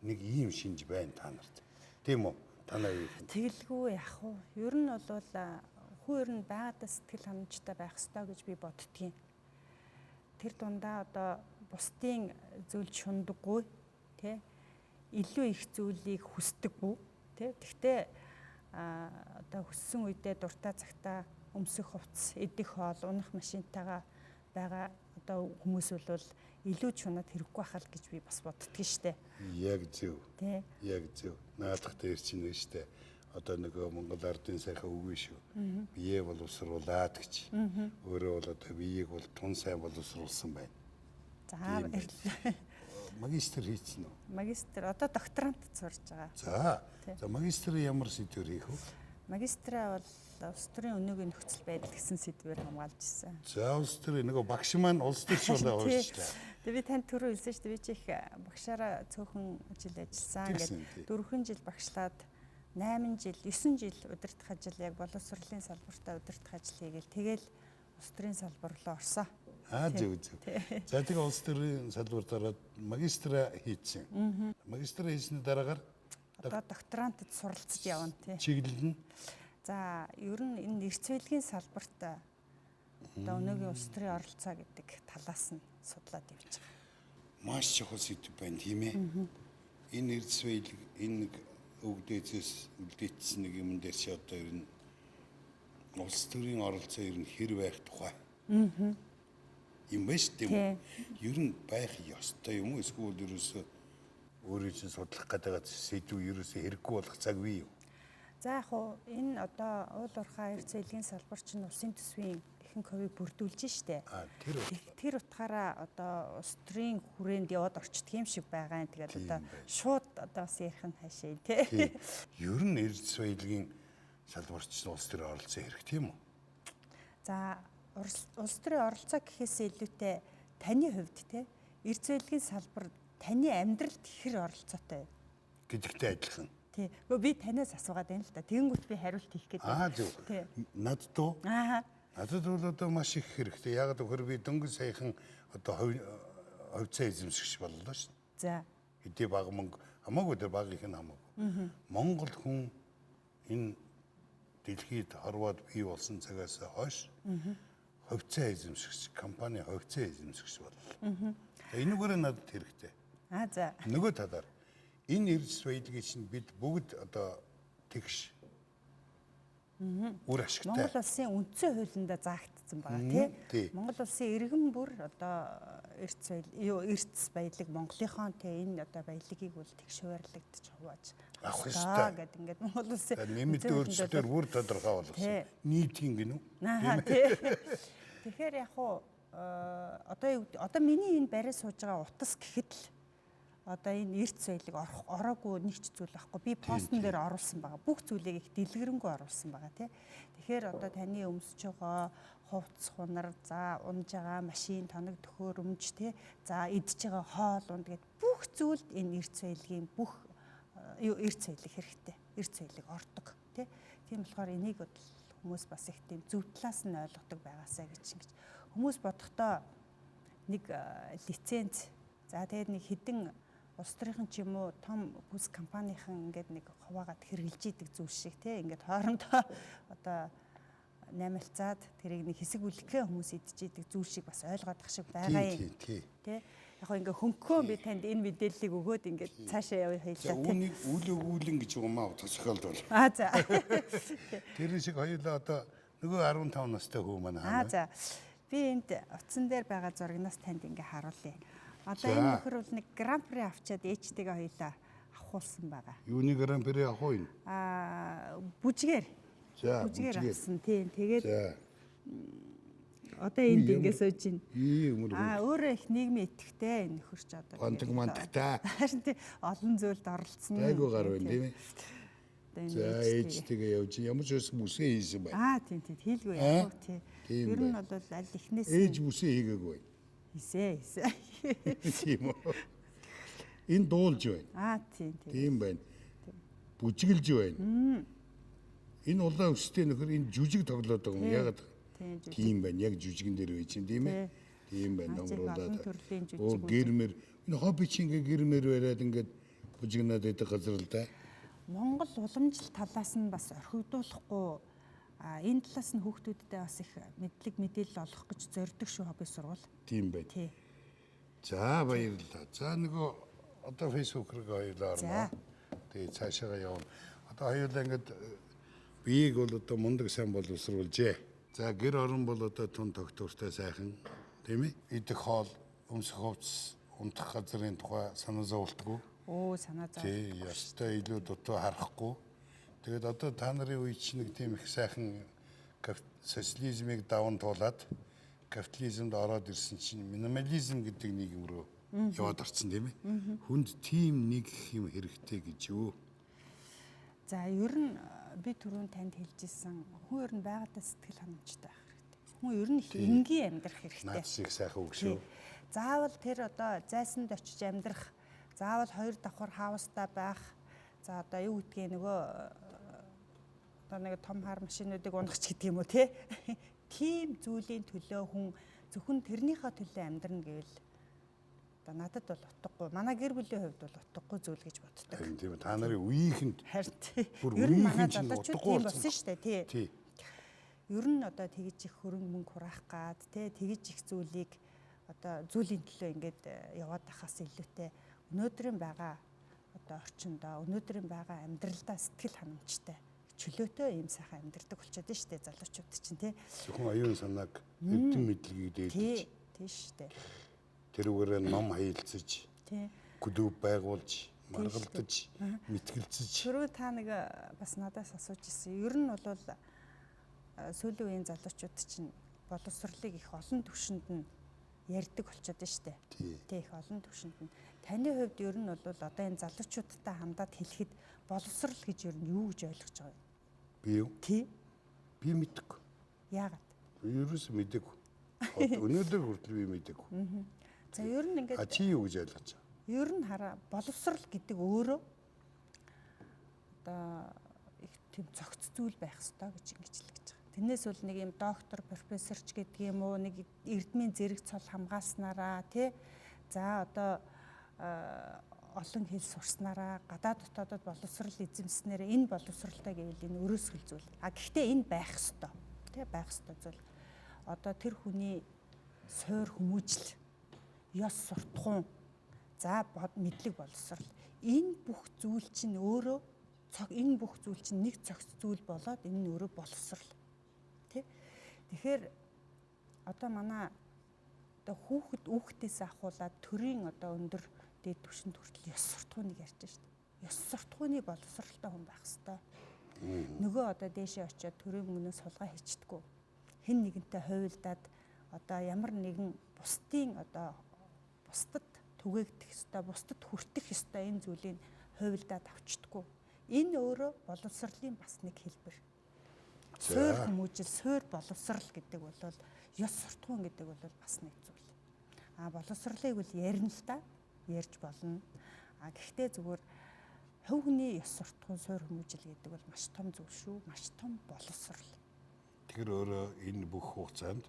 Нэг ийм шинж байна та нарт. Тийм үү? Танай юу? Тэгэлгүй яах вэ? Ер нь бол хүн ер нь байгаадаа сэтгэл ханамжтай байх ёстой гэж би боддгийн. Тэр дундаа одоо бусдын зүйл шундаггүй тий илүү их зүйлийг хүсдэггүй тий. Тэгтээ одоо хүссэн үедээ дуртай цагтаа өмсөх хувцас, идэх хоол, унах машинтайгаа байгаа одоо хүмүүс бол илүү чунаад хэрэггүй байхал гэж би бас боддгийн штэ. Яг зөв. Тий. Яг зөв. Наадах дээр чинь нэ штэ. Одоо нөгөө Монгол ардын сайхан үг шүү. Бие боловсруулаад гэж. Өөрөө бол одоо биеийг бол тун сайн боловсруулсан байна. За магистр хийсэн үү? Магистр одоо докторант сурж За байгаа. магистр ямар сэдвэр хийх вэ? Магистраа бол улс төрийн өнөөгийн нөхцөл байдал гэсэн сэдвээр хамгаалж ирсэн. За улс төрийн нөгөө багш маань улс төрч болоо ууштай. Тэгээ би танд түрүү хэлсэн шүү дээ. Би ч их багшаараа цөөхөн жил ажилласан. Ингээд 4 жил багшлаад 8 жил, 9 жил удирдах ажил яг боловсролын салбартаа удирдах ажил хийгээл тэгэл улс төрийн салбар руу орсон. Зөв. За тэгээ улс төрийн салбарт ороод магистра хийсэн. Магистра хийсний дараагаар Одоо докторантд суралцж явна тий. чиглэл нь За ер нь энэ эрс цэвэрлэгийн салбарт одоо өнөөгийн улс төрийн оролцоо гэдэг талаас нь судлаад явж байгаа. маш чухал сэдв байна тийм ээ. Энэ эрс цэвэрлэг энэ нэг өвгдөөцөөс үлдээсэн нэг юм дээр чи одоо ер нь улс төрийн оролцоо ер нь хэр байх тухай. Юм байна шүү дээ. Ер нь байх ёстой юм уу эсвэл ерөөсөө өөрөө чинь судлах гэдэг сэдв ерөөсөө хэрэггүй болох цаг бий юу? За яг уу энэ одоо уул уурхай эрс цэвэрлэгийн салбар чинь улсын төсвийн ихэнх хувийг бүрдүүлж штэ. Тэр утгаараа одоо улс төрийн хүрээнд яваад орчдөг юм шиг байгаа юм. Тэгээд одоо шууд одоо бас ярих нь хаашаа тий. Ер нь эрс цэвэрлэгийн салбарт чинь улс төрийн оролцоо хэрэгтэй юм уу? За улс төрийн оролцоо гэхээс илүүтэй таны хувьд тий эрс цэвэрлэгийн салбар таны амьдралд хэр оролцоотой Гэдэгтэй адилхан. тий. Гэхдээ би танаас асуугаад байна л да. Тэгэнгүүт би хариулт хийх гэдэг. Зөв. Тий. Надад уу? Надад бол одоо маш их хэрэгтэй. Яг гэхээр би дөнгөж саяхан одоо хувьцаа эзэмшигч боллоо шүү. За. Хэдий бага мөнгө хамаагүй дээр багийнх нь хамаагүй. Монгол хүн энэ дэлхийд хорвоод бий болсон цагаас хойш хувьцаа эзэмшигч компани хувьцаа эзэмшигч боллоо. Энэгээр надад хэрэгтэй. За. Нөгөө талаар энэ эрс цэвэрлэгийн чинь бид бүгд одоо тэгш үр ашигтай. Монгол улсын үндсэн хуулинд заагдсан байгаа тий. Монгол улсын иргэн бүр одоо эрс баялаг Монголынхон тий энэ одоо баялагийг бол тэгш хуваарлагдчих хувааж авах ёстой гэдэг ингээд Монгол улсын нэмэлт өөрчлөлтөөр бүр тодорхой болгосон. Нийтийн гинүү. Тий. Тэгэхээр яг уу одоо миний энэ бариа сууж байгаа утас гэхэд л одоо энэ эрс цэвэрлэг ороогүй нэг ч зүйл байхгүй. Би постн дээр оруулсан байгаа. Бүх зүйлийг их дэлгэрэнгүй оруулсан байгаа тий. Тэгэхээр одоо таны өмсөж байгаа хувцс хунар, за унж байгаа машин, тоног төхөөр өмж тий. За идж байгаа хоол унд гэд бүх зүйлд энэ эрс цэвэрлэгийн бүх эрс цэвэрлэг хэрэгтэй. Эрс цэвэрлэг ордог тий. Тийм болохоор энийг хүмүүс бас их тийм зөв талаас нь ойлгодог байгаасаа гэж ингэж хүмүүс бодохдоо нэг лиценз за тэгээд нэг хідэн улс төрийн ч юм уу том бүс компанийн ингээд нэг хуваагаад хэрэгжилж идэг зүйл шиг тий ингээд хоорондоо одоо наймалцаад тэрийг нэг хэсэг үлгэх хүмүүс идэж идэг зүйл шиг бас ойлгоод ах шиг байгаа юм тий яг хоо ингээд хөнгөн би танд энэ мэдээллийг өгөөд ингээд цаашаа явъя хоёлаа тий үүнийг үл өгүүлэн гэж юмаа тохиолд бол за тэр шиг хоёлаа одоо нөгөө 15 настай хүү маань за би энд утсан дээр байгаа зурагнаас танд ингээ харуулъя. Одоо энэ нөхөр бол нэг гран при авчаад ээжтэйгээ хоёлаа авахулсан байгаа. Юуны гран при авах уу? Бүжгээр. За бүжгээр авсан тийм. Тэгээд одоо энд ингээ сууж байна. Өөрөө их нийгмийн итгэвтэй энэ нөхөр ч одоо. Пантаг мантагтай. Харин тийм олон зүйлд оролцсон. Айгуу гар байна тийм ээ. За ээжтэйгээ явж ямар ч үс бүсээ хийсэн байна. Тийм хийлгүй яг тийм. Ер нь бол аль ихнээс ээж бүсээ хийгээгүй. Хийсэн. Тийм үү. Энэ дуулж байна. Тийм байна. Бүжиглж байна. Энэ улаан өстэй нөхөр энэ жүжиг тоглоод байгаа юм ягаад? Тийм байна. Яг жүжигэн дээр үе чинь тийм ээ. Тийм байна. Номруулаад. Гэрмэр энэ хобби чинь ингээ гэрмэр бариад ингээд бүжигнаад байдаг газар л да. Монгол уламжлал талаас нь бас орхигдуулахгүй энэ талаас нь хүүхдүүдтэй бас их мэдээлэл олох гэж зорддог шүү хобби сургууль. Тийм бай. За баярлалаа. За нөгөө одоо фэйсбүүк рүү хоёулаа орно. Тэгээ цаашаа явна. Одоо хоёулаа ингээд биеийг бол одоо мундаг сайн боловсруулжээ. За гэр орон бол одоо тун тогтвортой сайхан тийм ээ. Идэх хоол, өмсөх хувцас, унтах газрын тухай санаа зовлтгүй. Санаа зовлтгүй. Тий, ёстой илүү дутуу харахгүй. Тэгээд одоо та нарын үе чинь нэг тийм их сайхан социализмыг даван туулаад капитализмд ороод ирсэн чинь минимализм гэдэг нийгэм рүү яваад орсон тийм ээ. Хүнд тийм нэг юм хэрэгтэй гэж юу? За ер нь би түрүүн танд хэлжсэн хүн ер нь байгалаа сэтгэл ханамжтай байх хэрэгтэй. Хүн ер нь энгийн амьдрах хэрэгтэй. Наад шиг сайхан үг шүү. Заавал тэр одоо зайсанд очиж амьдрах, заавал 2 давхар хаустай байх. За одоо юу гэдгийг нөгөө одоо нэг том хар машинуудыг унах ч гэдэг юм уу тийм зүйлийн төлөө хүн Зөвхөн тэрнийхээ төлөө амьдрна гэвэл одоо надад бол утгагүй. Манай гэр бүлийн хувьд бол утгагүй зүйл гэж боддог. Харин тийм та нарын үеийнхэнд Харин бүр ер нь манай үеийнхэн чинь залуучууд утгагүй тийм болсон болсон шүү дээ. Тий. тий. Ер нь одоо тэгж их хөрөнгө мөнгө хураах гад тэгж их зүйлийг одоо зүйлийн төлөө ингээд яваад байхаас илүүтэй өнөөдрийн байгаа одоо орчиндөө өнөөдрийн байгаа амьдралдаа сэтгэл ханамжтай чөлөөтэй ийм сайхан амьдрдаг болчиход байна шүү дээ залуучууд чинь тий. Зөвхөн оюун санааг эвдэн мэдлэгийг дээдэж Тий шүү дээ. тэрүүгээр ном хаялцаж Тий. клуб байгуулж маргалдаж мэтгэлцэж Түрүү та нэг бас надаас асууж ирсэн. Ер нь бол сүүлийн үеийн залуучууд чинь боловсролыг их олон түвшинд нь ярьдаг болчиход байна шүү дээ. Тий их олон түвшинд нь. Таны хувьд ер нь бол одоо энэ залуучуудтай хамдаад хэлэхэд боловсрол гэж ер нь юу гэж ойлгож байгаа юм? би юу? Тий. Би мэдгүй. Яагаад? Ерөөс мэдээгүй. Өнөөдөр хүртэл би мэдээгүй. За ер нь ингээд Чи юу гэж ойлгож байгаа? ер нь хараа боловсрал гэдэг өөрөө одоо их тийм цогц зүйл байх ёстой гэж ингэж хэлж байгаа. Тэрнээс бол нэг юм доктор, профессорч гэдэг юм уу, нэг эрдмийн зэрэг цол хамгааснараа тий. За одоо олон хэл сурснараа гадаад дотоодод боловсрал эзэмснээр энэ боловсралтай гэвэл энэ өрөөсгөл зүйл. Гэхдээ энэ байх ёстой. Тий байх ёстой зүйл. Одоо тэр хүний суур хүмүүжил, ёс суртахуун, за мэдлэг боловсрал. Энэ бүх зүйл чинь өөрөө энэ бүх зүйл чинь нэг цогц зүйл болоод энэ нь өөрөө боловсрал. Тэ? Тэгэхээр одоо манай одоо хүүхдээс ахуулаад төрийн одоо өндөр дээд түвшинд хүртэл ёс суртахууныг ярьж байна шүү дээ. Ёс суртахууны боловсралтай хүн байх хэвээр. Нөгөө одоо дээшээ очиод төрийн мөнгнөөс сулгаа хийчдэггүй. Хэн нэгэнтэй хойвилдаад одоо ямар нэгэн бусдын одоо бусдад түгээгдэх ёстой, бусдад хүртэх ёстой энэ зүйлийг хойвилдаад авчдаггүй. Энэ өөрөө боловсролын бас нэг хэлбэр. Суур хүмүүжил, суур боловсрал гэдэг бол ёс суртахуун гэдэг бол бас нэг зүйл. Боловсролыг бол ярина л да, ярьж болно. Гэхдээ зүгээр хувь хүний ёс суртахуун, суур хүмүүжил гэдэг бол маш том зүйл шүү, маш том боловсрал. Тэгэхээр өөрөө энэ бүх хугацаанд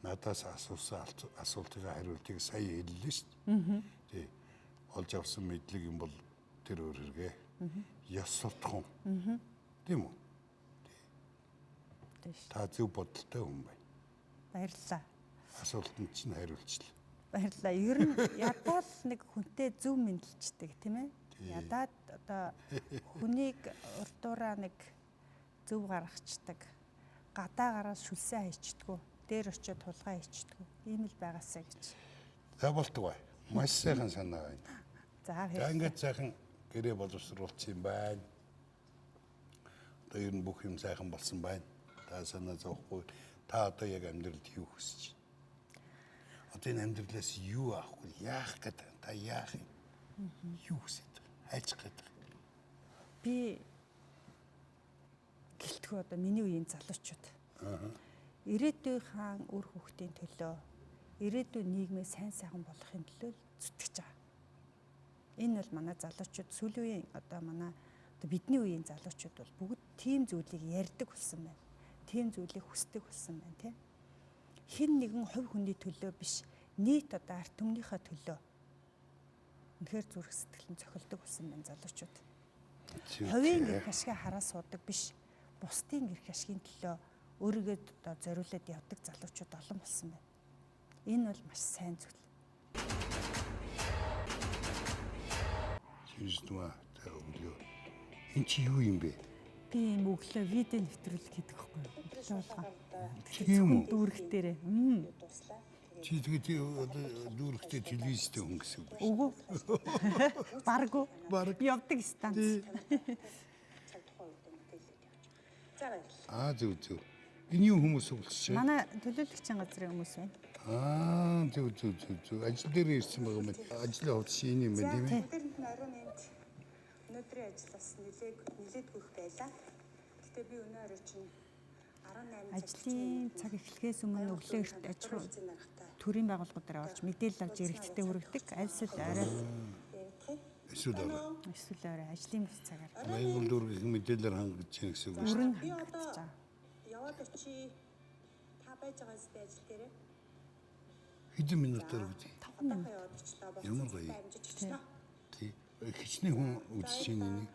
надаас асуусан асуултыг хариултыг сая хэллээ шүү дээ. Тий. Олж авсан мэдлэг юм бол тэр өөр хэрэгэ. Ёс суртахуун. Тийм үү? Та зөв бодолтой хүн байна. Баярлалаа. Асуултанд чинь хариулчлаа. Баярлалаа. Ер нь ядаад нэг хүнтэй зөв мэдлждэг тийм ээ. Ядаад одоо хүнийг урдуураа нэг зөв гаргацдаг. Гадаагаараас шүлсээ хийчдэггүй. Дээр очиод тулгаа хийчдэггүй. Ийм л байгаасаа гэж. За болтгоо. Маш сайхан санаа байна. За ингээд сайхан гэрээ боловсруулсан юм байна. Одоо ер нь бүх юм сайхан болсон байна. Та санаа зовхгүй. Та одоо яг амьдралд юу хүсэж байна? Одоо энэ амьдралаас юу авах вэ? Яах гэдэг? Та яах юм? Юу хүсэж байна? Хайчих гэдэг. Би гэлтгүү одоо миний үеийн залуучууд. Ирээдүйн хаан үр хүүхдийн төлөө, ирээдүйн нийгмээ сайн сайхан болгохын төлөө зүтгэж байгаа. Энэ бол манай залуучууд сүүлийн үеийн одоо манай бидний үеийн залуучууд бол бүгд тийм зүйлийг ярьдаг болсон байна. Тийм зүйлийг хүсдэг болсон байна, тийм. Хэн нэгэн хувь хүний төлөө биш, нийт одоо ард түмнийхээ төлөө үнэхээр зүрх сэтгэл нь цохилдог болсон байна залуучууд. Хувийн гэр хашгаа хараа суудаг биш, бусдын гэр хашгийн төлөө өөрийгөө одоо зориулаад явдаг залуучууд олон болсон байна. Энэ бол маш сайн зүйл. Чиждмаа та өглөө. Энд чи юу юм бэ? Би юм өглөө видео нэвтрүүлэг хийдэг байхгүй юу? Өглөө болгоо. Тийм үү? Дүүрэг дээрээ. Чи тэгээд дүүрэгтэй телевизтэй хүн гэсэн үг. Үгүй. Баргу. Явдаг станц. Зөв. Энэ юу хүмүүс уулзчих. Манай төлөөлөгчийн газрын хүмүүс байна. Зөв. Ажил дээр ирсэн байгаа юм. Ажлын хувьд шинэ юм байна тийм ээ. Орон энд өнөөдрийн ажил бас нилээдгүйх байлаа. Гэтэ би өнөө орой чинь 18 Ажлын цаг эхлэхээс өмнө өглөө эрт аж ахуй төрийн байгууллагууд дээр орж мэдээлэл авч иргэдтэй хүргэдэг. Альсэл орой Эсвэл орой. эсвэл орой ажлын бүс цагаар Mayгуул дүүргийнх мэдээлэлээр хангаж чинь гэсэн үг шүү. бүрэн би хангагдаж одоо байгаа. яваад очие та байж байгаа зү ажил дээрээ. Хэдэн минутаар үгүй. 5 минут. Ямар гоё. Тий. Хичнээн хүн үзэж байна энийг.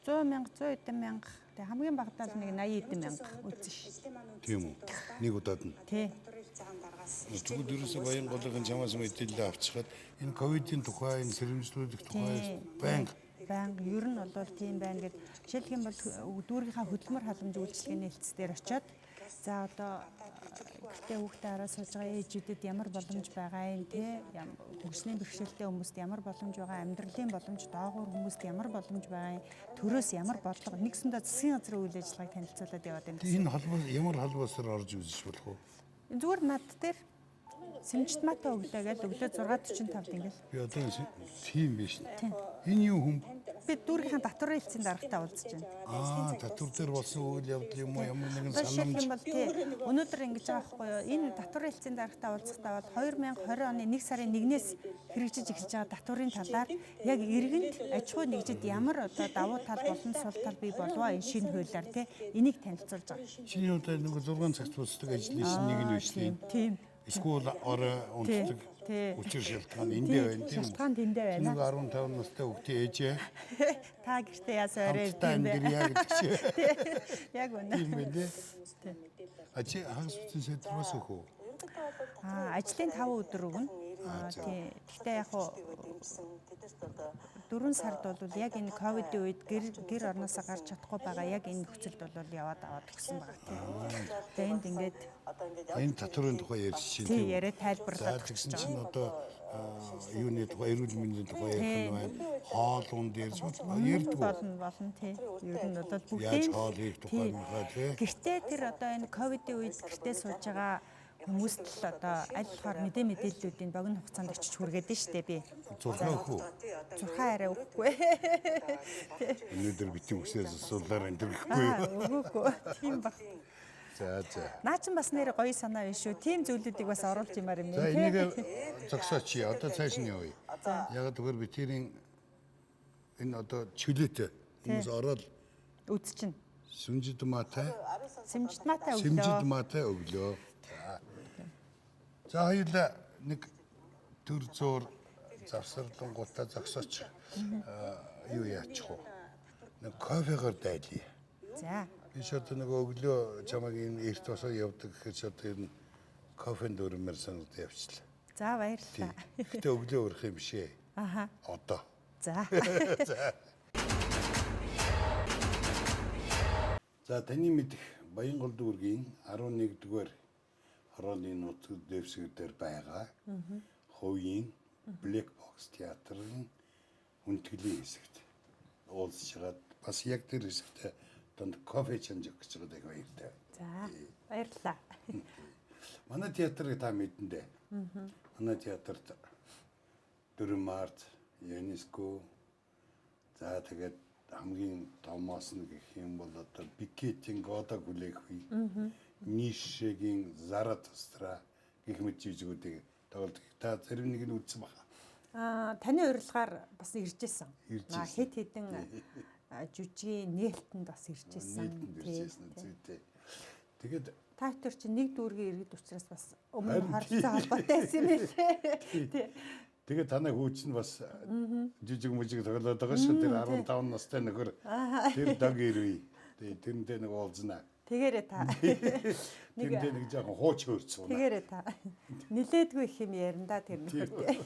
100 мянга, 100 мянга. Тэгээ хамгийн багадаа л нэг 80 мянга үзэн ш. Тийм үү. Нэг удаад нь. Тий. Тэгвэл ерөөсөө Баянголын чамаас мэдээлэл авчихад энэ ковидын тухай, энэ сэрэмжлүүлэх тухай банк Ер нь бол тийм байна гэд жишээлх юм бол дүүргийнхаа хөдөлмөр халамж үйлчлэгээний хэлтсээр очиод за одоо гэртээ хүүхдээ хараа сууж байгаа ээжүүдэд ямар боломж байгаа юм те хөгжлийн бэрхшээлтэй хүмүүст ямар боломж байгаа, амьдралын боломж доогуур хүмүүст ямар боломж байгаа юм, төрөөс ямар бодлого нэгсэндээ засгийн газрын үйл ажиллагааг танилцуулаад яваад байна. энэ холбоо ямар холбоосоор орж үзэж болох вэ? Зүгээр над дээр Сэмжтмаатай өглөө гэж өглөө 6:45-д ингээл. Би одоо тийм биш. Энэ юу хүм? Би дүүргийнхаа татварын хэлтсийн дарагтаа уулзж байна. Татвар дээр болсон үйл явдал юм уу? Ямар нэгэн Жишээлх юм санамж. бол тий өнөөдөр ингэж байгаа байхгүй юу? Энэ татварын хэлтсийн дарагтаа уулзахдаа бол 2020 оны 1 сарын 1-ээс хэрэгжиж эхэлж байгаа татварын талаар яг иргэнд аж ахуй нэгжид ямар одоо давуу тал болон сул тал бий болов энэ шинэ хуулиар тий энийг танилцуулж байгаа. Чиний удаа нэг 6 цагт босдог ажлын шин нэг нь биш тийм. Тийм. Эсвэл орой унтдаг учир шалтгаан эндээ байна тийм үү? Шалтгаан тэндээ байна. Нэг 15 настай хүүхдээ ээжээ. Та гэртээ яасан орой Хамтдаа тийм энэ бэ? яг гэдэг чи. Яг үнэ. Тийм байлээ. Ачи хагас бүтэн сэтрээс өгөө. Ажлын 5 өдөр өгнө. Тийм. Гэхдээ яг хуу 4 сард бол яг энэ ковидын үед гэр орноосоо гарч чадахгүй байгаа яг энэ нөхцөлд бол яваад аваад өгсөн байгаа тийм. Тэгээ энд ингээд Энэ татварын тухай ярьж чинь тийм тийм. яриа тайлбарлаад Тэгсэн чинь одоо юуны тухай эрүүл мэндийн тухай ярих нь байна. Хоол унд ярьж ярьдгүй. болно тий. Ер нь бол Яаж бүгдийн хоол хийх тухай махаа тий. гэртээ тэр одоо энэ ковидын үед гэртээ сууж байгаа хүмүүст л одоо аль болохоор мэдээллүүдийн богино хугацаанд очиж хүргээд нь штэ би. 6 өөхөө. 6 арай өгөхгүй. Өнөөдөр битгий үсээс суулаар энэ гэхгүй юу? Өгөөгүй. Тийм баг. За. Наа чин бас нэр гоё санаа биш үү? Тийм зүйлүүдийг бас оруулж юмар юм За тий. энийг зогсооч. Одоо цааш нь явъя. Яг тэгвэл би тэрийн энэ одоо чөлөөтэй хүмүүс ороод Үзчин. сүнжид maaтай Сэмжтмаатай сэмжид өглөө. maaтай өглөө. За хоёулаа нэг төр зур завсарлан гутаа зогсооч. Юу яачих вэ? Нэг кофегаар дайлъя. За. Би ч одоо нэг өглөө чамайг энэ эрт босоо явдаг гэхээр ч одоо энэ кофенд өрмөр санагдаж явчлаа. За баярлалаа. Гэтэ өглөө өрөх юм биш ээ. Аха. Одоо. За. За таны мэдих Баянгол дүүргийн 11-р хорооны нутаг дэвсгэр байгаа. Хувийн Black Box театрын хүндэтгэлийн хэсэгт уулзж хагаад бас яг тэр хэсэгт донд кофе чанж өгч байгаа даа баяртай. За. Баярлалаа. Манай театрыг та мэдэн дээ. Манай театрт 4 март ЮНЕСКО за тэгээд хамгийн томоос нь гэх юм бол одоо Бикетийн Года Гүлэхүй Нишегийн Заратустра гэх мэт жижигүүдийг тоглодог. Та зарим нэг нь үзсэн баха. Таны урилгаар бас иржсэн. Хэд хэдэн жүжигийн нээлтэнд бас иржсэн. Тэгээд та тэр чинь нэг дүүргийн иргэд учраас бас өмнө харилцаа холбоотой байсан юм байна. тэгээд танай хүүч нь бас жижиг мүжиг тоглоод байгаа шүү. Тэр 15 настай нөхөр тэр дог ирвэ. Тэгээд тэрнтэй нэг уулзнаа. Тэгээрээ та. Тэрнтэй нэг жоохон хууч хөрцөн. Тэгээрээ та. Нилээдгүй их юм ярина да тэр нөхөртэй.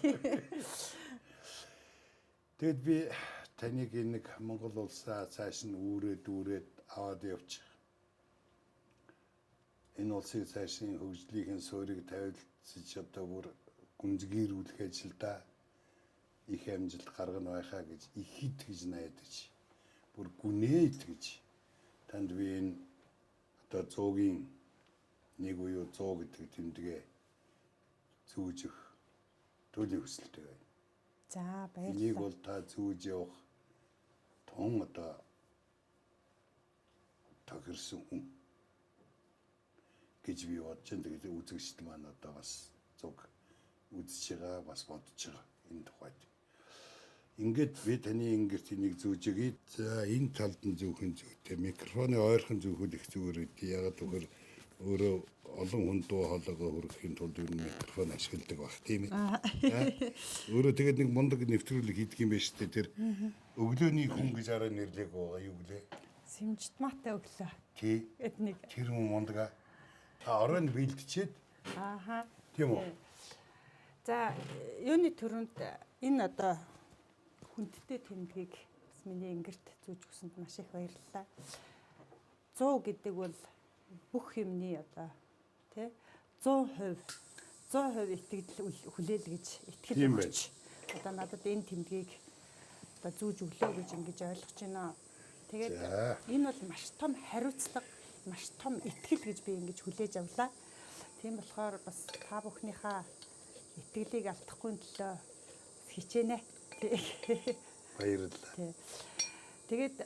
Тэгэд би таныг нэг Монгол улсаа цааш нь үүрээд аваад явчих. Энэ улсыг цаашийн хөгжлийн суурийг тавилцж одоо бүр гүнзгийрүүлэх ажилдаа их амжилт гаргана байхаа гэж их итгэж найдаж бүр гүнээ итгэж танд би энэ одоо 100-ийн 1 буюу 100 гэдэг тэмдэгэ зүүж өгөх төлөв хүсэлтэй байна. За Энийг баярлалаа. бол та зүүж явах тун одоо тохирсон хүн гэж би бодож байна. Тэгээд үзэгчд маань одоо бас зүг үзэж байгаа, бас бодож байгаа энэ тухайд. Ингээд би таны ингэрт энийг зүүж өгье. За энэ талд нь зүүхэн зүйтэй. Микрофоны ойрхон зүүхэл их зүгээр үү. Ягаад гэвэл өөрөө олон хүн дуу хоолойгоо хүргэхийн тулд ер нь микрофон ашигладаг баг тийм ээ. Өөрөө тэгээд нэг мундаг нэвтрүүлэг хийдэг юм байна шүү дээ. Тэр өглөөний хүн гэж араа нэрлэг байгаа юу гэлээ. Симжтмаатай өглөө. Тий. Гэт нэг. Тэр хүн мундаг. Та оройн бэлдчихэд. Ааха. Тийм үү? За юуны төрөнд энэ одоо хүндтэй тэмдгийг бас миний ингэрт зүүж өгсөнд маш их баярлалаа. 100 гэдэг бол бүх юмны одоо тий 100% итгэл хүлээл гэж итгэл өгч одоо надад энэ тэмдгийг одоо зүүж өглөө гэж ингэж ойлгож байна. Тэгээд энэ бол маш том хариуцлага, маш том итгэл гэж би ингэж хүлээж авлаа. Тийм болохоор бас та бүхнийхээ итгэлийг алдахгүй төлөө хичээнэ. Баярлалаа. Тэгээд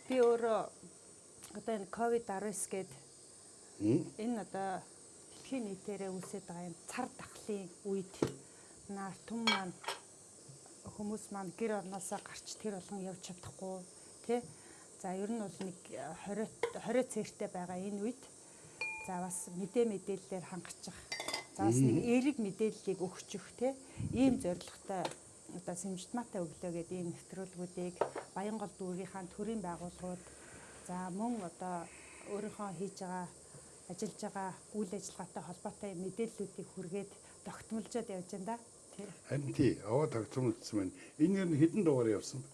би өөрөө одоо энэ COVID-19 гээд энэ одоо дэлхийн нийтээрээ үүсэж байгаа энэ цар тахлын үед нар түн маань хүмүүс маань гэр орноосоо гарч тэр болгон явж чадахгүй тий. За ер нь бол нэг 20 цэгтэй байгаа энэ үед за бас мэдээллээр хангачих. За бас нэг эерэг мэдээллийг өгчих тий. Ийм зорилготой одоо Симжтмаатай өглөө гэдэг ийм нэвтрүүлгүүдийг Баянгол дүүргийнхаа төрийн байгууллагууд за мөн одоо өөрийнхөө хийж байгаа ажиллаж байгаа үйл ажиллагаатай холбоотой мэдээллүүдийг хүргээд тогтмолжод явж байна да. Харин тий, аваа тогтмолцсон байна. Энэ ер нь хэдэн дугаар явсан бэ?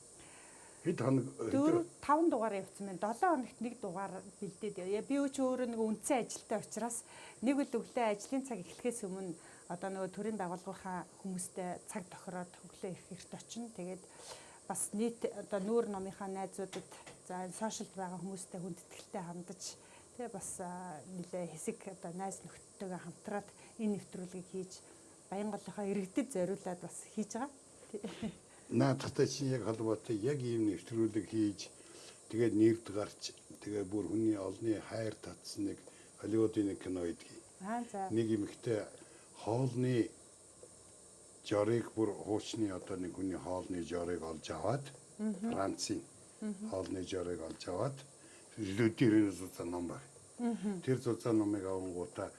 Хэд хоног 4-5 дугаар явсан байна. 7 хоногт нэг дугаар бэлдээд яа. Би ч өөрөө нэг үндсэн ажилтай учраас нэг л өглөө ажлын цаг эхлэхээс өмнө одоо нөгөө төрийн байгууллагынхаа хүмүүстэй цаг тохироод өглөө их эрт очино. Тэгээд бас нийт одоо нүүр номынхаа найзуудад за сошиалд байгаа хүмүүстэй хүндэтгэлтэй хандаж тэгээ бас нэлээ хэсэг одоо найз нөхдөдтэйгээ хамтраад энэ нэвтрүүлгийг хийж Баянголынхаа иргэдэд зориулаад бас хийж байгаа. наадахтай чи яг холбоотой яг ийм нэвтрүүлэг хийж тэгээд нэрд гарч тэгээд бүр хүний олны хайр татсан нэг Холливуудын нэг кино идэх. За. Нэг эмэгтэй хоолны жорыг бүр хуучны одоо нэг хүний хоолны жорыг олж аваад Францын хоолны жорыг олж аваад лүдэрийн зузаан ном баг. Тэр зузаан номыг авангуудаа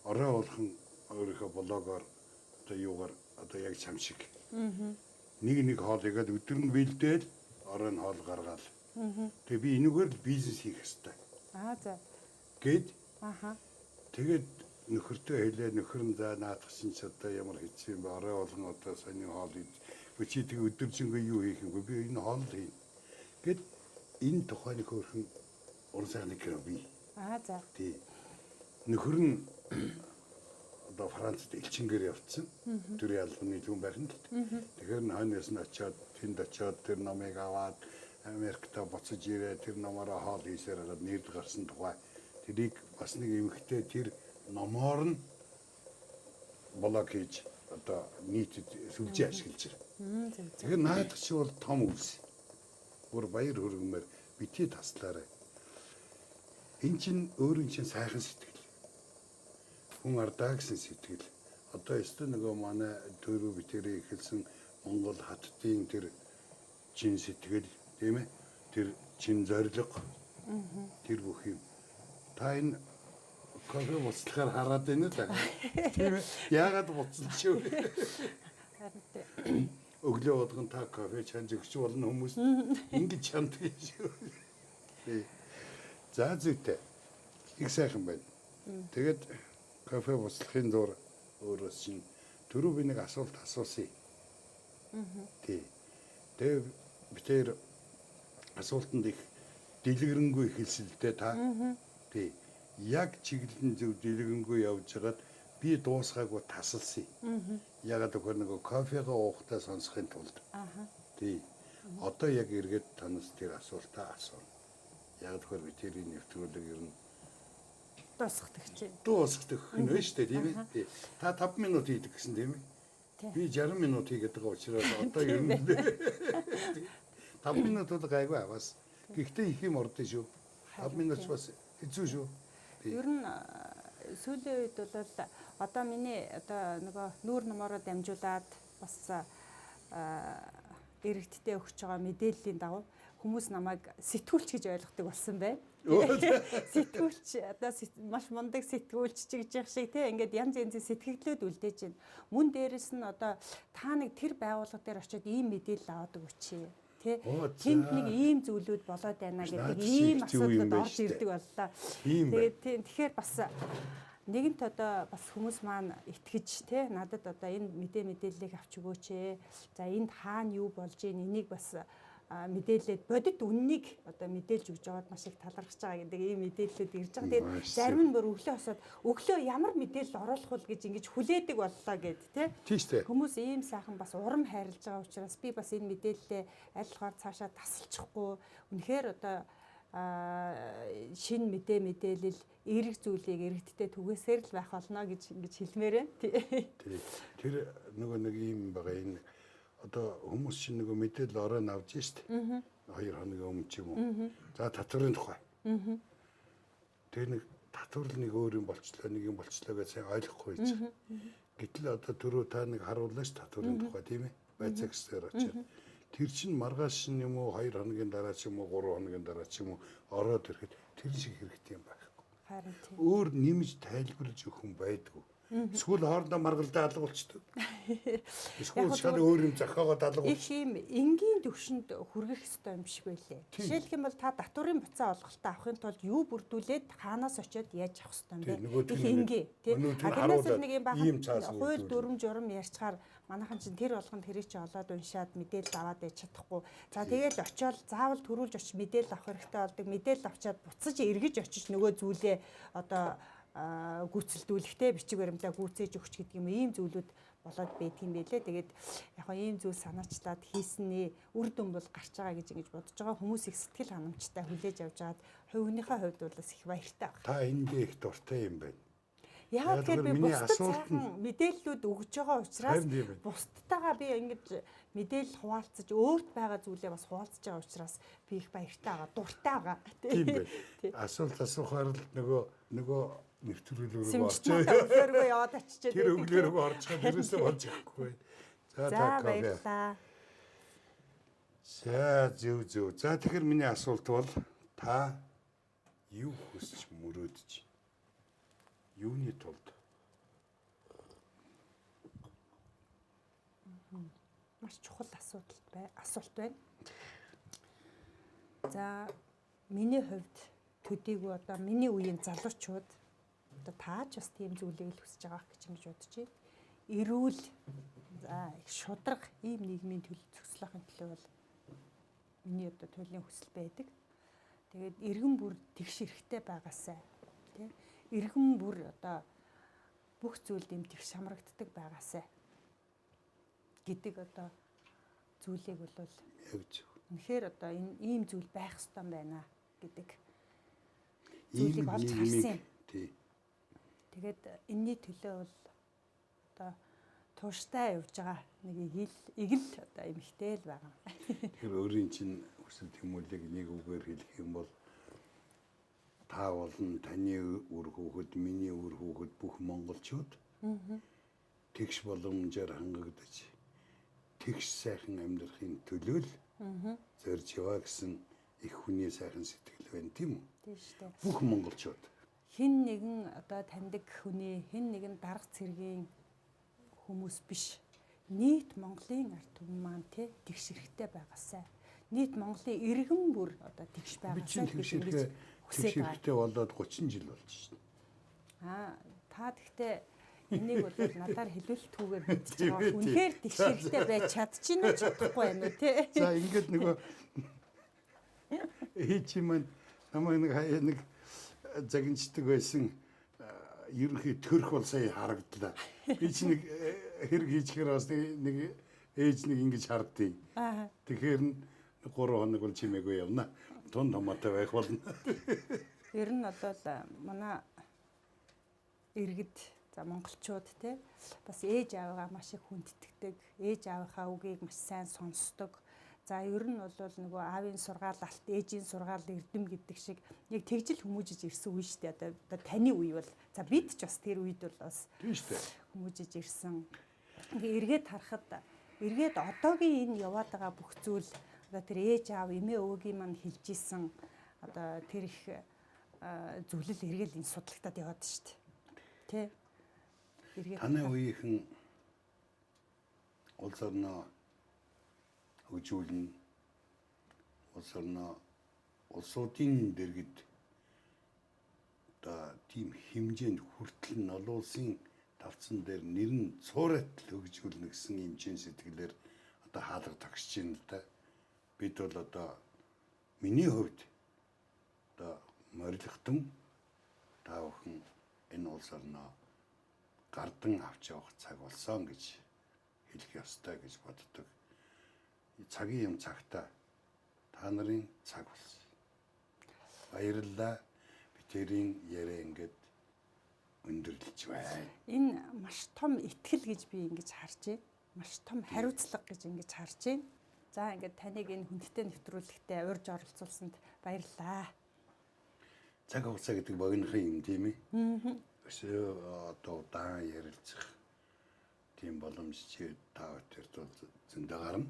орой болгон өөрийнхөө блогоор одоо юугаар одоо яг чам шиг нэг хоолыг өдөр нь бэлдээл орой нь хоол гаргаал. Тэгээ би энэгээр л бизнес хийх хэрэгтэй. За. Гэт тэгээд нөхөртөө хэлээ нөхөр нь за наадах чинь ч одоо ямар хэцүү юм бэ орой болгон одоо сони хоол чи тэг өдөржингөө юу хийх юм бэ би энэ хоол хийн гэд энэ тухайн хөөрхөн уран сайхны кино би За тий нөхөр нь одоо Францад элчингээр явцсан төрийн албаны түн байханд тэгэхээр хойноос нь очиод тэнд очиод тэр номыг аваад Америкта буцаж ирээ тэр номороо хоол хийсээр хагаад нэрд гарсан тухай тэрийг бас нэг эмэгтэй тэр номоор нь блог хийж одоо нийтэд сүлжээ ашиглаж байна. Тэгэхээр наадах чи бол том үлс. Бүр баяр хүргэмээр бити таслаарай. Энд чинь өөрийн чинь сайхан сэтгэл. Хүн ардаа гэсэн сэтгэл. Одоо өстө нөгөө манай төрөө битэрээ ихэлсэн Монгол хаттын тэр чин сэтгэл тийм ээ. Тэр чин зориг тэр бүх юм. Та энэ кофе буцлахаар хараад байна да. Тийм ээ. Яагаад буцсан ч юу. Өглөө болгон та кофе чанж өгч болно хүмүүс ингэж чанд гэж. За зүйтэй. Их сайхан байна. Тэгээд кофе буцлахын зур өөрөөс чинь түрүү би нэг асуулт асуусан. Тий. Тэгээд битэр асуултанд их дэлгэрэнгүй хэлсэлтэй та. Тий. Яг чиглэлэн зөв дэлгэрэнгүй явж хагаад би дуусгаагүй тасалсан. Ягаад гэвэл нөгөө кофегаа уухтаа сонсохын тулд. Тий. Одоо яг эргээд танаас тэр асуултаа асууна. Яг тэгэхээр би тэрийн нэвтрүүлэг ер нь дуусгах гэж. Дуусгах нь байна шүү дээ тийм ээ. Та 5 минут хийдэг гэсэн тийм ээ. Би 60 минут хийгээд байгаа учраас одоо ер нь 5 минут бол гайгүй бас. Гэхдээ их юм ордон шүү. 5 минут бас хэцүү шүү. Ер нь сүүлийн үед бол одоо миний одоо нөгөө нүүр номороо дамжуулаад бас иргэдтэй өгч байгаа мэдээллийн дагуу хүмүүс намайг сэтгүүлч гэж ойлгодог болсон бай. Сэтгүүлч одоо маш мундаг сэтгүүлч гэж яах шиг те ингээд янз янзын сэтгэлдлүүд үлдээж байна. Мөн дээрэс нь одоо та нэг тэр байгууллага дээр очиод ийм мэдээлэл аваад өгөөч. Тэнд нэг ийм зүйлүүд болоод байна гэдэг ийм асуудлууд орж ирдэг боллоо. Тэгэхээр бас нэгэнт одоо бас хүмүүс маань итгэж надад одоо энэ мэдээллийг авч өгөөч. За энд хаана юу болж ийн энийг бас мэдээлээд бодит үннийг одоо мэдээлж өгж байгаад маш их талархаж байгаа гэдэг ийм мэдээллүүд ирж байгаа. Тэгээд зарим нь бүр өглөө хосоод өглөө ямар мэдээлэл оруулах вэ гэж ингэж хүлээдэг боллоо гэд хүмүүс ийм сайхан бас урам хайрлаж байгаа учраас би бас энэ мэдээлэлээ аль болохоор цаашаа тасалчихгүй үнэхээр одоо шинэ мэдээлэл эерэг зүйлийг иргэдтэй түгээсээр л байх болно гэж ингэж хэлмээр байна. Тэр нөгөө нэг юм байгаа энэ одоо хүмүүс чинь нөгөө мэдээлэл оройн авж штт. 2 хоногийн өмнө ч юм уу. За татварын тухай. Тэр нэг татвар нэг өөр юм болчлоо, нэг юм болчлоо гэж сайн ойлгохгүй ч. Гэтэл одоо түрүү та нэг харуулна ш татварын тухай тийм ээ. Байцаагчдаар очиад. Тэр чинь маргааш нь юм уу 2 хоногийн дараа ч юм уу 3 хоногийн дараа ч юм уу ороод ирэхэд тэр шиг хэрэгтэй юм байхгүй. Харин тийм. Өөр нэмж тайлбарлаж өгөх юм байдгүй. Эсвэл хоорондоо маргалдаа алга болчтой. Эсвэл шал өөр юм зохиогоод алга болчих. Их юм энгийн төвшөнд хүргэх ёстой юм шиг байлээ. Жишээлх юм бол та татварын буцаа олголтоо авахын тулд юу бүрдүүлээд хаанаас очиод яаж авах ёстой юм бэ? Их энгийн тийм. Адилаас нэг юм бахад хууль дүрм журм ярьчаар манайхан чинь тэр болгонд тэрийг чи олоод уншаад мэдээлэл аваад байж чадахгүй. За тэгээд очиод заавал төрүүлж очиж мэдээлэл авах хэрэгтэй болдог. Мэдээлэл авчаад буцаж эргэж очиж нөгөө зүйлээ одоо гүйцэлдүүлэхтэй бичиг баримтаа гүйцээж өгч гэдэг юм ийм зүйлүүд болоод байдаг юм байлээ. Тэгээд яг нь ийм зүйл санаачлаад хийснээ үр дүн бол гарч байгаа гэж ингэж бодож байгаа. Хүмүүс их сэтгэл ханамжтай хүлээж авч байгаад хувийнхээ хувьд бол их баяртай байна. Та эндээ их дуртай юм байна. Яг тэгэхээр би бусдад сайхан мэдээллүүд өгж байгаа учраас бусдтайгаа би ингэж мэдээлэл хуваалцаж өөрт байгаа зүйлээ бас хуваалцаж байгаа учраас би их баяртай байгаа, дуртай байгаа. Тийм байна. Асуулт асуухаар л нөгөө нэвтрүүлэг рүү орчоо. Өглөөргөө яваад очичээд. Тэр өглөөргөө орж байгаа дээрээсээ болж байхгүй. За баярлалаа. За зөв. За тэгэхээр миний асуулт бол та юу хүсч мөрөөдж юуны тулд маш чухал асуулт байна. За миний хувьд төдийгүй одоо миний үеийн залуучууд одоо тааж бас тийм зүйлийг л хүсэж байгаа гэж ингэж бодож байна. Эрүүл за их шударга ийм нийгмийн зохицлохын төлөө бол миний одоо туйлын хүсэл байдаг. Тэгээд иргэн бүр тэгш эрэхтэй байгаасай тийм иргэн бүр одоо бүх зүйл юм тэгш шамрагддаг байгаасай гэдэг одоо зүйлийг бол үнэхээр одоо энэ ийм зүйл байх ёстой юм байна гэдэг зүйлийг олж харсан. Тэгээд энэний төлөө бол одоо тууштай явж байгаа нэг игэл одоо эмхтэй л байгаа. Тэгэхээр өөрийн чинь хүсэл тэмүүлэг нэг үгээр хэлэх юм бол та болон таны үр хүүхэд, миний үр хүүхэд бүх монголчууд тэгш боломжоор хангагдаж тэгш сайхан амьдрахын төлөө л зорж яваа гэсэн их хүний сайхан сэтгэл байна тийм үү? Тийм шүү дээ. Бүх монголчууд. Хэн нэгэн одоо таньдаг хүний, хэн нэгэн дарга цэргийн хүмүүс биш. Нийт Монголын ард түмэн маань тэгш эрэхтэй байгаасай. Нийт Монголын иргэн бүр одоо тэгш байгаасай гэж хүсэж байгаа. Тэгштэй болоод 30 жил болж шин. Та гэхдээ энийг бол надаар хэлүүлэлтгүйгээр мэдчихэж байгаа. Үнэхээр тэгшэрхтэй байж чадчихна уу чадахгүй байна уу те. За ингээд нөгөө хийчимэн намайг нэг загинчдаг байсан ерөнхий төрх бол сая харагдлаа. Би чи нэг хэрэг хийчихээр бас нэг ээж нэг ингэж хардтыг. Тэгэхээр 3 хоног бол чимээгүй явна. Тун томоотой байх болно. Ер нь бол манай иргэд за монголчууд те бас ээж аавгаа маш их хүндэтгдэг. Ээж аавынхаа үгийг маш сайн сонсдог. За ер нь бол нөгөө аавын сургаал алт, ээжийн сургаал эрдэм гэдэг шиг яг тэгжил хүмүүжиж ирсэн үе шүү дээ. Одоо таны үе бол за бид ч бас тэр үед бол бас хүмүүжиж ирсэн. Ингээ эргээд харахад эргээд одоогийн энэ яваад байгаа бүх зүйл одоо тэр ээж аав эмээ өвөгийн маань хэлж исэн одоо тэр их зөвлөл эргэл энэ судлагдаад яваад шүү дээ. Тэ? Эргээд Таны үеийнхэн улс орноо хөгжүүлнэ. Улс орноо улсуудын дэргэд одоо тийм хэмжээнд хүртэл нь олон улсын тавцан дээр нэр нь цуурайтал хөгжүүлнэ гэсэн хэмжээний сэтгэлээр одоо хаалга тогсож байна л да. Бид бол одоо миний хувьд одоо морилготон та бүхэн энэ улс орноо гардан авч явах цаг болсон гэж хэлэх ёстой гэж боддог. Цагийн юм цагтаа та нарын цаг болсон. Баярлалаа. Битэрийн яриа ингээд өндөрлөж байна. Энэ маш том итгэл гэж би ингэж харж байна. Маш том хариуцлага гэж ингэж харж байна. За ингээд таныг энэ хүндтэй нэвтрүүлэгтээ урьж оролцуулсанд баярлалаа. Цаг хугацаа гэдэг богинохын юм тийм ээ. Өсөө одоо удаан ярилцах тийм боломж чи та бүхэнд бол зөндөө гарна.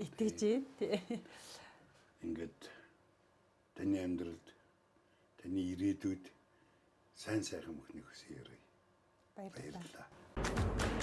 Итгэж байна. Ингээд таны амьдралд таны ирээдүйд сайн сайхан бүхнийг хүсье. Баярлалаа. Баярлалаа.